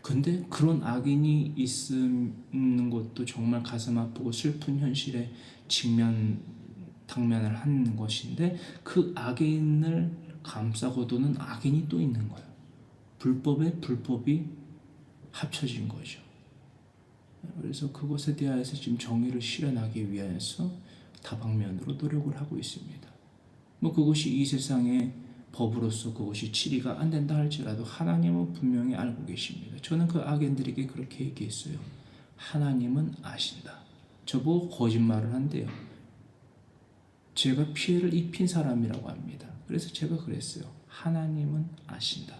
근데 그런 악인이 있는 것도 정말 가슴 아프고 슬픈 현실에 당면을 하는 것인데 그 악인을 감싸고도는 악인이 또 있는 거예요. 불법에 불법이 합쳐진 거죠. 그래서 그것에 대하여서 지금 정의를 실현하기 위해서 다방면으로 노력을 하고 있습니다. 뭐 그것이 이 세상의 법으로서 그것이 치리가 안 된다 할지라도 하나님은 분명히 알고 계십니다. 저는 그 악인들에게 그렇게 얘기했어요. 하나님은 아신다. 저보고 거짓말을 한대요. 제가 피해를 입힌 사람이라고 합니다. 그래서 제가 그랬어요. 하나님은 아신다.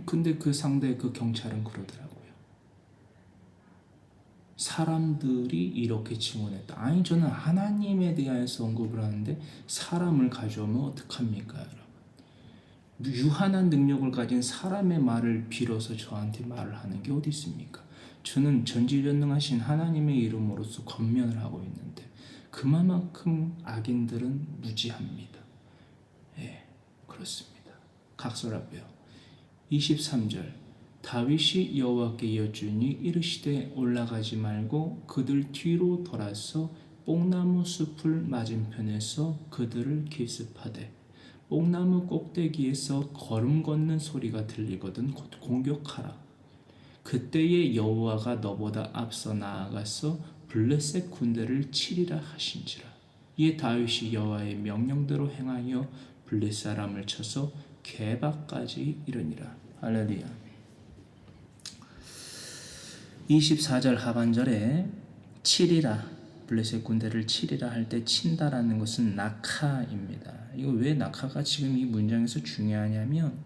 근데 그 상대 그 경찰은 그러더라고요. 사람들이 이렇게 증언했다. 아니 저는 하나님에 대해서 언급을 하는데 사람을 가져오면 어떡합니까 여러분. 유한한 능력을 가진 사람의 말을 빌어서 저한테 말을 하는 게 어디 있습니까? 저는 전지전능하신 하나님의 이름으로서 권면을 하고 있는데 그만큼 악인들은 무지합니다. 예, 그렇습니다. 각설하고요. 23절 다윗이 여호와께 여쭈니 이르시되 올라가지 말고 그들 뒤로 돌아서 뽕나무 숲을 맞은편에서 그들을 기습하되 뽕나무 꼭대기에서 걸음 걷는 소리가 들리거든 곧 공격하라. 그때에 여호와가 너보다 앞서 나아가서 블레셋 군대를 치리라 하신지라. 이에 다윗이 여호와의 명령대로 행하여 블레셋 사람을 쳐서 개바까지 이르니라. 할렐루야. 24절 하반절에 치리라, 블레셋 군대를 치리라 할 때 친다라는 것은 낙하입니다. 이거 왜 낙하가 지금 이 문장에서 중요하냐면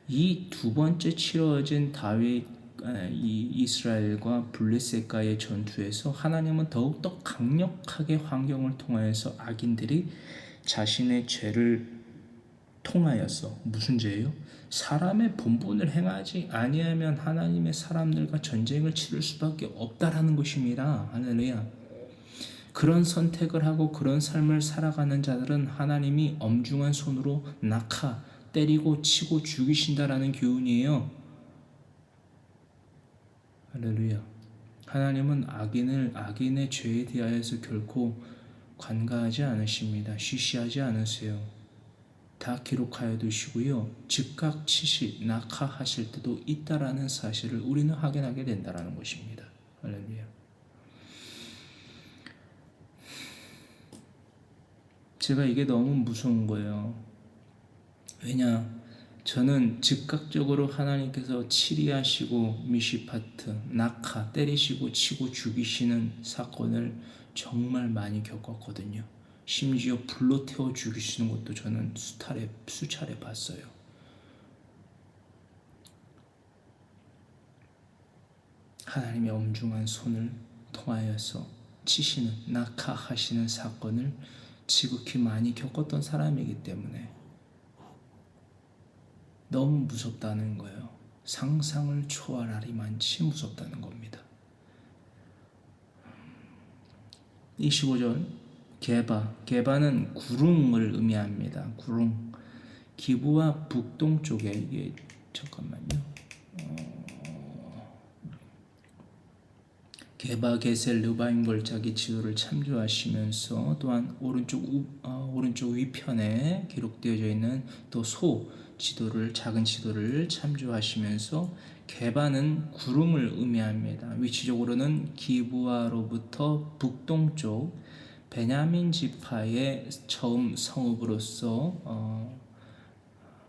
이 두 번째 치러진 다윗 이 이스라엘과 블레셋과의 전투에서 하나님은 더욱더 강력하게 환경을 통하여서 악인들이 자신의 죄를 통하여서, 무슨 죄예요? 사람의 본분을 행하지 아니하면 하나님의 사람들과 전쟁을 치를 수밖에 없다라는 것입니다. 할렐루야. 그런 선택을 하고 그런 삶을 살아가는 자들은 하나님이 엄중한 손으로 낙하, 때리고 치고 죽이신다라는 교훈이에요. 할렐루야. 하나님은 악인의 죄에 대하여서 결코 관가하지 않으십니다. 쉬쉬하지 않으세요. 다 기록하여 두시고요. 즉각 치시, 낙하하실 때도 있다라는 사실을 우리는 확인하게 된다라는 것입니다. 할렐루야. 제가 이게 너무 무서운 거예요. 왜냐? 저는 즉각적으로 하나님께서 치리하시고 미시파트, 낙하, 때리시고 치고 죽이시는 사건을 정말 많이 겪었거든요. 심지어 불로 태워 죽이시는 것도 저는 수차례 봤어요. 하나님의 엄중한 손을 통하여서 치시는, 낙하하시는 사건을 지극히 많이 겪었던 사람이기 때문에 너무 무섭다는 거예요. 상상을 초월하리만치 무섭다는 겁니다. 25절 게바는 구릉을 의미합니다. 구릉. 기브와 북동쪽에, 이게 잠깐만요. 게바, 게셀, 르바임 골짜기 지도를 참조하시면서 또한 오른쪽 위편에 기록되어져 있는 또 지도를, 작은 지도를 참조하시면서 게바는 구름을 의미합니다. 위치적으로는 기브아로부터 북동쪽 베냐민 지파의 처음 성읍으로서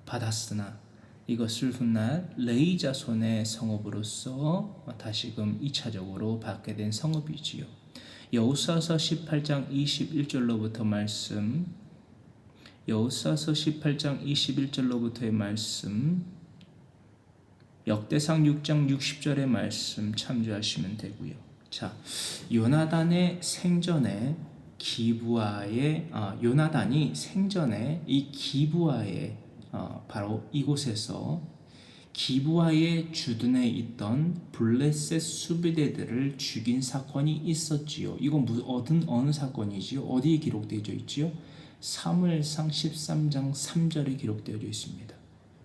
받았으나 이것을 훗날 레위 자손의 성읍으로서 다시금 2차적으로 받게 된 성읍이지요. 여호수아서 18장 21절로부터 말씀, 여호수아서 18장 21절로부터의 말씀, 역대상 6장 60절의 말씀 참조하시면 되고요. 자, 요나단의 생전에 요나단이 생전에 이 기브아에 바로 이곳에서 기브아의 주둔에 있던 블레셋 수비대들을 죽인 사건이 있었지요. 이건 어느 사건이지요? 어디에 기록되어 있지요? 사무엘상 13장 3절에 기록되어 있습니다.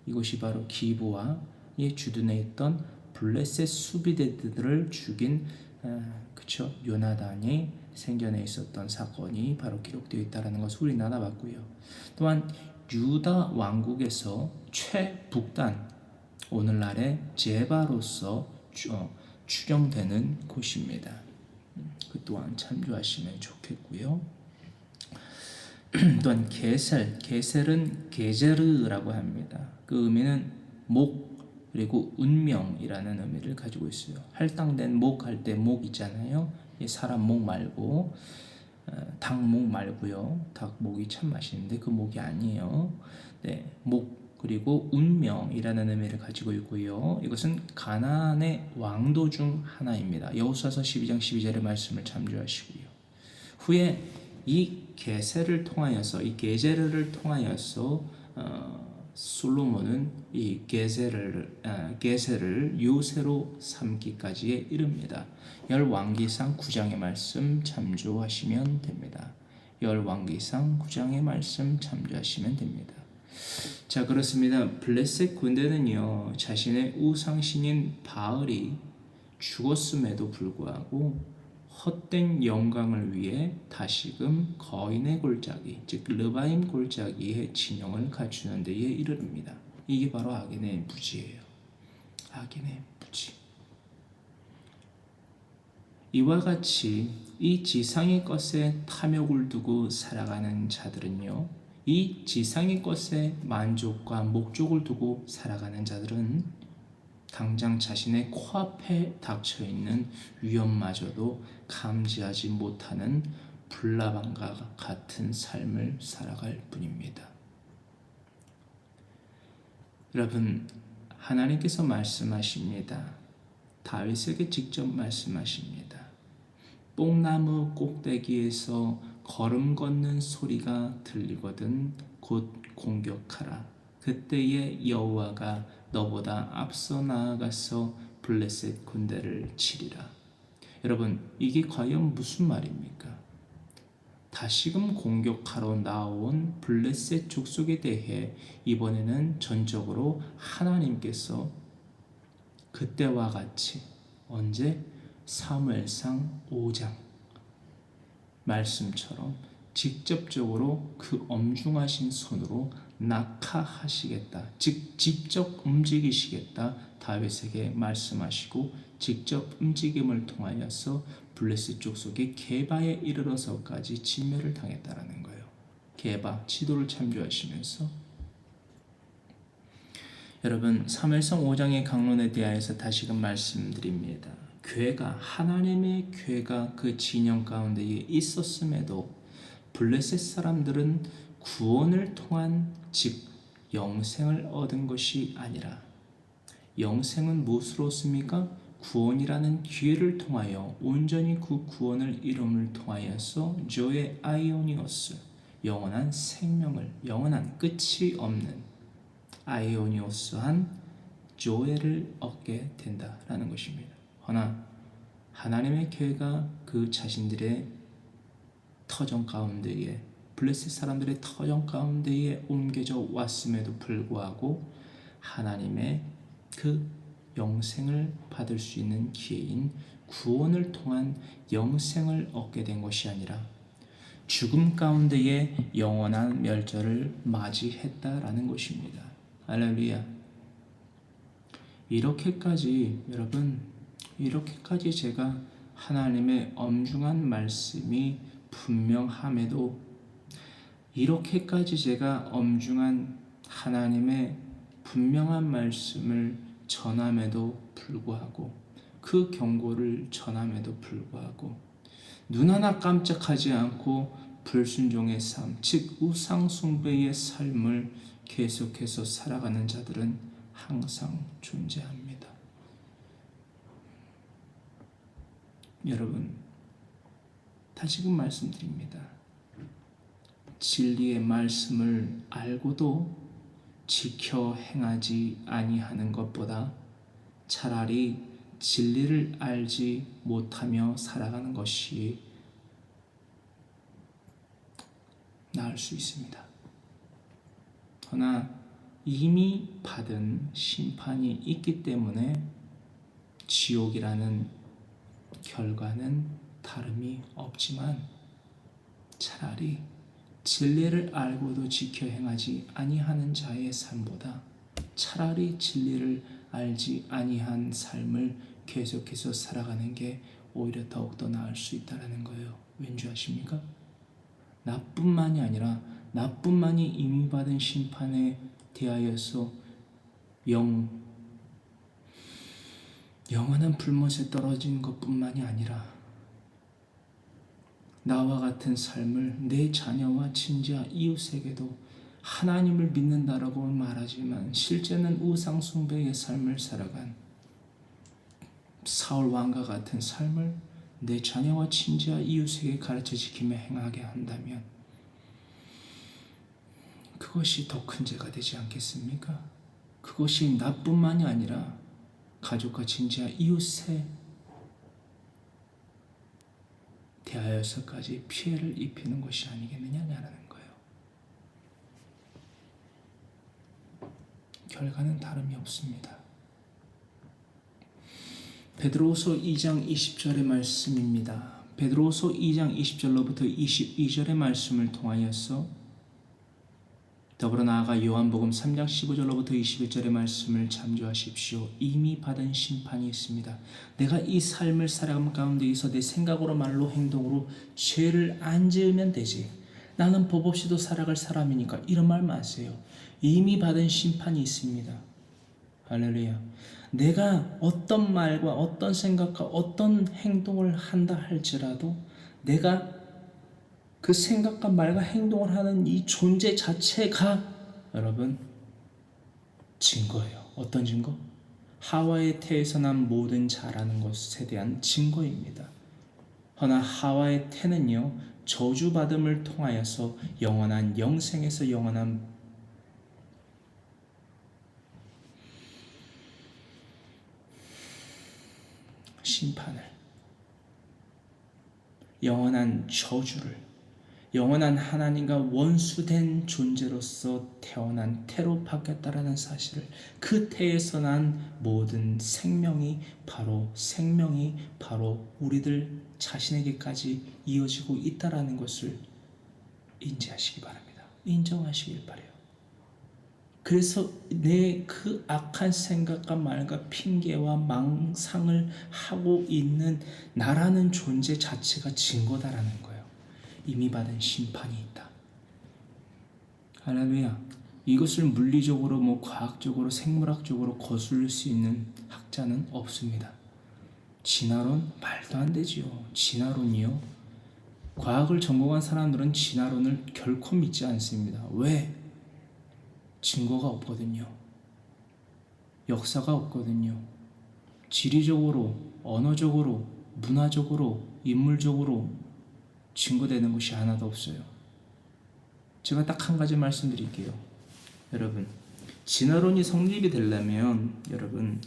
이것이 바로 기브아의 주둔에 있던 블레셋 수비대들을 죽인 요나단이 생전에 있었던 사건이 바로 기록되어 있다는 것을 우리는 알아봤고요. 또한 유다 왕국에서 최북단, 오늘날의 제바로서 추정되는 곳입니다. 그 또한 참조하시면 좋겠고요. 또한 게셀은 게제르라고 합니다. 그 의미는 목 그리고 운명이라는 의미를 가지고 있어요. 할당된 목 할 때 목 있잖아요. 사람 목 말고 닭목 말고요. 닭목이 참 맛있는데 그 목이 아니에요. 네, 목 그리고 운명이라는 의미를 가지고 있고요. 이것은 가나안의 왕도 중 하나입니다. 여호수아서 12장 12절의 말씀을 참조하시고요. 후에 이 게세를 통하여서, 이 게제르를 통하여서 솔로몬은 이 게세를 요새로 삼기까지에 이릅니다. 열왕기상 9장의 말씀 참조하시면 됩니다. 열왕기상 9장의 말씀 참조하시면 됩니다. 자, 그렇습니다. 블레셋 군대는요, 자신의 우상신인 바알이 죽었음에도 불구하고 헛된 영광을 위해 다시금 거인의 골짜기, 즉 르바임 골짜기의 진영을 갖추는 데에 이르릅니다. 이게 바로 악인의 무지예요. 악인의 무지. 이와 같이 이 지상의 것에 탐욕을 두고 살아가는 자들은요, 이 지상의 것에 만족과 목적을 두고 살아가는 자들은 당장 자신의 코앞에 닥쳐있는 위험마저도 감지하지 못하는 불나방과 같은 삶을 살아갈 뿐입니다. 여러분, 하나님께서 말씀하십니다. 다윗에게 직접 말씀하십니다. 뽕나무 꼭대기에서 걸음 걷는 소리가 들리거든 곧 공격하라. 그때에 여호와가 너보다 앞서 나아가서 블레셋 군대를 치리라. 여러분, 이게 과연 무슨 말입니까? 다시금 공격하러 나온 블레셋 족속에 대해 이번에는 전적으로 하나님께서 그때와 같이 언제? 사무엘상 5장 말씀처럼 직접적으로 그 엄중하신 손으로 낙하하시겠다. 즉 직접 움직이시겠다. 다윗에게 말씀하시고 직접 움직임을 통하여서 블레셋 족속이 게바에 이르러서까지 진멸을 당했다라는 거예요. 게바 지도를 참조하시면서 여러분, 사무엘상 5장의 강론에 대하여서 다시금 말씀드립니다. 하나님의 괴가 그 진영 가운데에 있었음에도 블레셋 사람들은 구원을 통한 즉 영생을 얻은 것이 아니라, 영생은 무엇으로 얻습니까? 구원이라는 기회를 통하여 온전히 그 구원을 이름을 통하여서 조의 아이오니오스, 영원한 생명을, 영원한 끝이 없는 아이오니오스한 조회를 얻게 된다라는 것입니다. 허나 하나님의 교회가 그 자신들의 터전 가운데에, 블레셋 사람들의 터전 가운데에 옮겨져 왔음에도 불구하고 하나님의 그 영생을 받을 수 있는 기회인 구원을 통한 영생을 얻게 된 것이 아니라 죽음 가운데에 영원한 멸절을 맞이했다라는 것입니다. 할렐루야. 이렇게까지 제가 하나님의 엄중한 말씀이 분명함에도, 이렇게까지 제가 엄중한 하나님의 분명한 말씀을 전함에도 불구하고, 그 경고를 전함에도 불구하고 눈 하나 깜짝하지 않고 불순종의 삶, 즉 우상 숭배의 삶을 계속해서 살아가는 자들은 항상 존재합니다. 여러분, 다시금 말씀드립니다. 진리의 말씀을 알고도 지켜 행하지 아니하는 것보다 차라리 진리를 알지 못하며 살아가는 것이 나을 수 있습니다. 그러나 이미 받은 심판이 있기 때문에 지옥이라는 결과는 다름이 없지만, 차라리 진리를 알고도 지켜 행하지 아니하는 자의 삶보다 차라리 진리를 알지 아니한 삶을 계속해서 살아가는 게 오히려 더욱더 나을 수 있다는 거예요. 왠지 아십니까? 나뿐만이 아니라 나뿐만이 이미 받은 심판에 대하여서 영원한 불못에 떨어진 것뿐만이 아니라 나와 같은 삶을 내 자녀와 친자 이웃에게도 하나님을 믿는다라고 말하지만 실제는 우상 숭배의 삶을 살아간 사울 왕과 같은 삶을 내 자녀와 친자 이웃에게 가르쳐 지키며 행하게 한다면 그것이 더 큰 죄가 되지 않겠습니까? 그것이 나뿐만이 아니라 가족과 친자 이웃에 대하여서까지 피해를 입히는 것이 아니겠느냐라는 거예요. 결과는 다름이 없습니다. 베드로후서 2장 20절의 말씀입니다. 베드로후서 2장 20절로부터 22절의 말씀을 통하여서 더불어 나아가 요한복음 3장 15절로부터 21절의 말씀을 참조하십시오. 이미 받은 심판이 있습니다. 내가 이 삶을 살아가는 가운데에서 내 생각으로 말로 행동으로 죄를 안 지으면 되지, 나는 법 없이도 살아갈 사람이니까, 이런 말 마세요. 이미 받은 심판이 있습니다. 할렐루야. 내가 어떤 말과 어떤 생각과 어떤 행동을 한다 할지라도 내가 그 생각과 말과 행동을 하는 이 존재 자체가 여러분 증거예요. 어떤 증거? 하와의 태에서 난 모든 자라는 것에 대한 증거입니다. 허나 하와의 태는요, 저주받음을 통하여서 영원한 영생에서 영원한 심판을, 영원한 저주를, 영원한 하나님과 원수된 존재로서 태어난 태로 바뀌었다라는 사실을, 그 태에서 난 모든 생명이 바로 우리들 자신에게까지 이어지고 있다라는 것을 인지하시기 바랍니다. 인정하시길 바라요. 그래서 내 그 악한 생각과 말과 핑계와 망상을 하고 있는 나라는 존재 자체가 증거다라는 거예요. 이미 받은 심판이 있다. 할렐루야. 이것을 물리적으로 과학적으로 생물학적으로 거슬릴 수 있는 학자는 없습니다. 진화론 말도 안 되지요. 진화론이요. 과학을 전공한 사람들은 진화론을 결코 믿지 않습니다. 왜? 증거가 없거든요. 역사가 없거든요. 지리적으로, 언어적으로, 문화적으로, 인물적으로 증거되는 것이 하나도 없어요. 제가 딱 한 가지 말씀드릴게요. 여러분, 진화론이 성립이 되려면 여러분,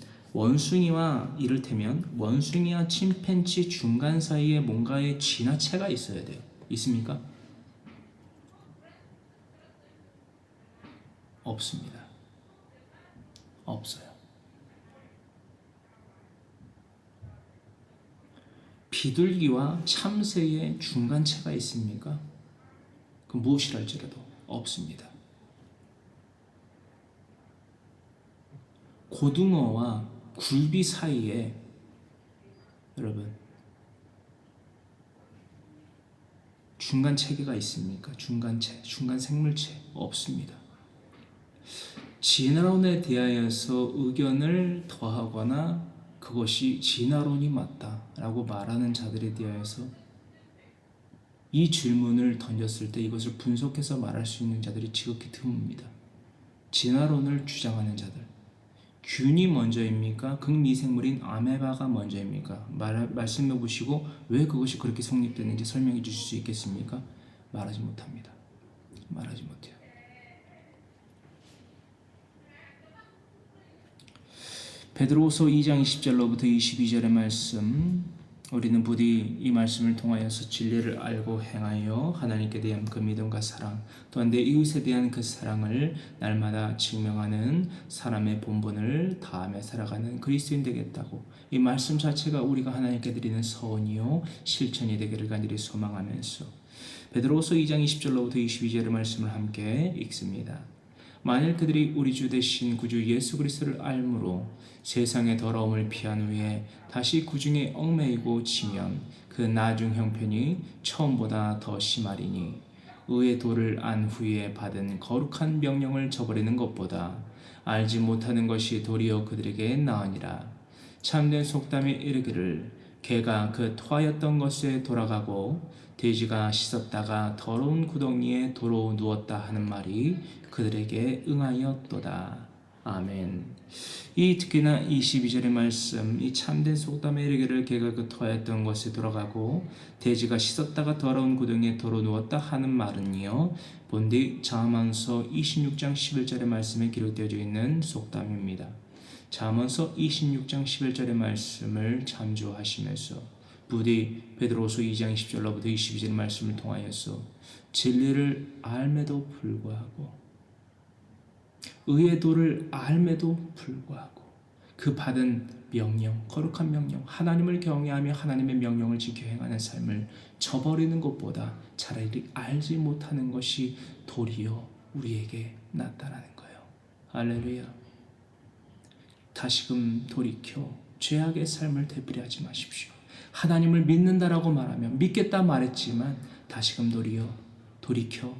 이를테면 원숭이와 침팬지 중간 사이에 뭔가의 진화체가 있어야 돼요. 있습니까? 없습니다. 없어요. 비둘기와 참새의 중간체가 있습니까? 그 무엇이랄지라도 없습니다. 고등어와 굴비 사이에 여러분 중간 체계가 있습니까? 중간체, 중간 생물체 없습니다. 진화론에 대하여서 의견을 더하거나 그것이 진화론이 맞다라고 말하는 자들에 대하여서 이 질문을 던졌을 때 이것을 분석해서 말할 수 있는 자들이 지극히 드뭅니다. 진화론을 주장하는 자들, 균이 먼저입니까? 극미생물인 아메바가 먼저입니까? 말씀해 보시고 왜 그것이 그렇게 성립됐는지 설명해 주실 수 있겠습니까? 말하지 못합니다. 말하지 못해요. 베드로후서 2장 20절로부터 22절의 말씀, 우리는 부디 이 말씀을 통하여서 진리를 알고 행하여 하나님께 대한 그 믿음과 사랑, 또한 내 이웃에 대한 그 사랑을 날마다 증명하는 사람의 본분을 다하며 살아가는 그리스도인 되겠다고, 이 말씀 자체가 우리가 하나님께 드리는 서원이요 실천이 되기를 간절히 소망하면서 베드로후서 2장 20절로부터 22절의 말씀을 함께 읽습니다. 만일 그들이 우리 주 되신 구주 예수 그리스도를 알므로 세상의 더러움을 피한 후에 다시 그 중에 얽매이고 지면 그 나중 형편이 처음보다 더 심하리니, 의의 도를 안 후에 받은 거룩한 명령을 저버리는 것보다 알지 못하는 것이 도리어 그들에게 나으니라. 참된 속담에 이르기를 개가 그 토하였던 것에 돌아가고 돼지가 씻었다가 더러운 구덩이에 도로 누웠다 하는 말이 그들에게 응하였도다. 아멘. 이 특히나 22절의 말씀, 이 참된 속담에 이르기를 개가 그 토하였던 것에 돌아가고 돼지가 씻었다가 더러운 구덩이에 도로 누웠다 하는 말은요, 본디 잠언서 26장 11절의 말씀에 기록되어 있는 속담입니다. 잠언서 26장 11절의 말씀을 참조하시면서 부디 베드로후서 2장 20절로부터 22절의 말씀을 통하여서 진리를 알매도 불구하고, 의의 도를 알매도 불구하고 그 받은 명령, 거룩한 명령, 하나님을 경외하며 하나님의 명령을 지켜 행하는 삶을 저버리는 것보다 차라리 알지 못하는 것이 도리어 우리에게 낫다라는 거예요. 할렐루야. 다시금 돌이켜 죄악의 삶을 되풀이하지 마십시오. 하나님을 믿는다라고 말하면 믿겠다 말했지만 다시금 돌이켜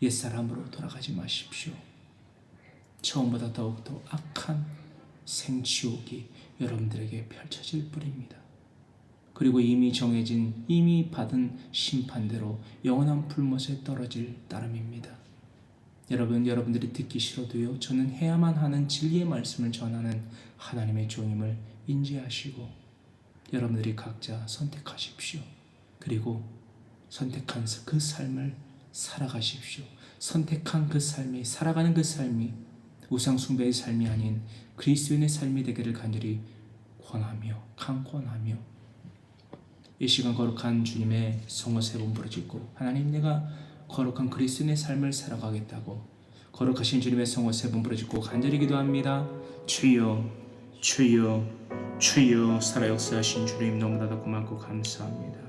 옛사람으로 돌아가지 마십시오. 처음보다 더욱더 악한 생지옥이 여러분들에게 펼쳐질 뿐입니다. 그리고 이미 정해진, 이미 받은 심판대로 영원한 불못에 떨어질 따름입니다. 여러분들이 듣기 싫어도요, 저는 해야만 하는 진리의 말씀을 전하는 하나님의 종임을 인지하시고 여러분들이 각자 선택하십시오. 그리고 선택한 그 삶을 살아가십시오. 선택한 그 삶이, 살아가는 그 삶이 우상숭배의 삶이 아닌 그리스도인의 삶이 되기를 간절히 권하며 강권하며, 이 시간 거룩한 주님의 성호 세 번 부르짖고, 하나님, 내가 거룩한 그리스도인의 삶을 살아가겠다고 거룩하신 주님의 성호 세 번 부르짖고 간절히 기도합니다. 주여, 주여, 주여. 살아 역사하신 주님, 너무나도 고맙고 감사합니다.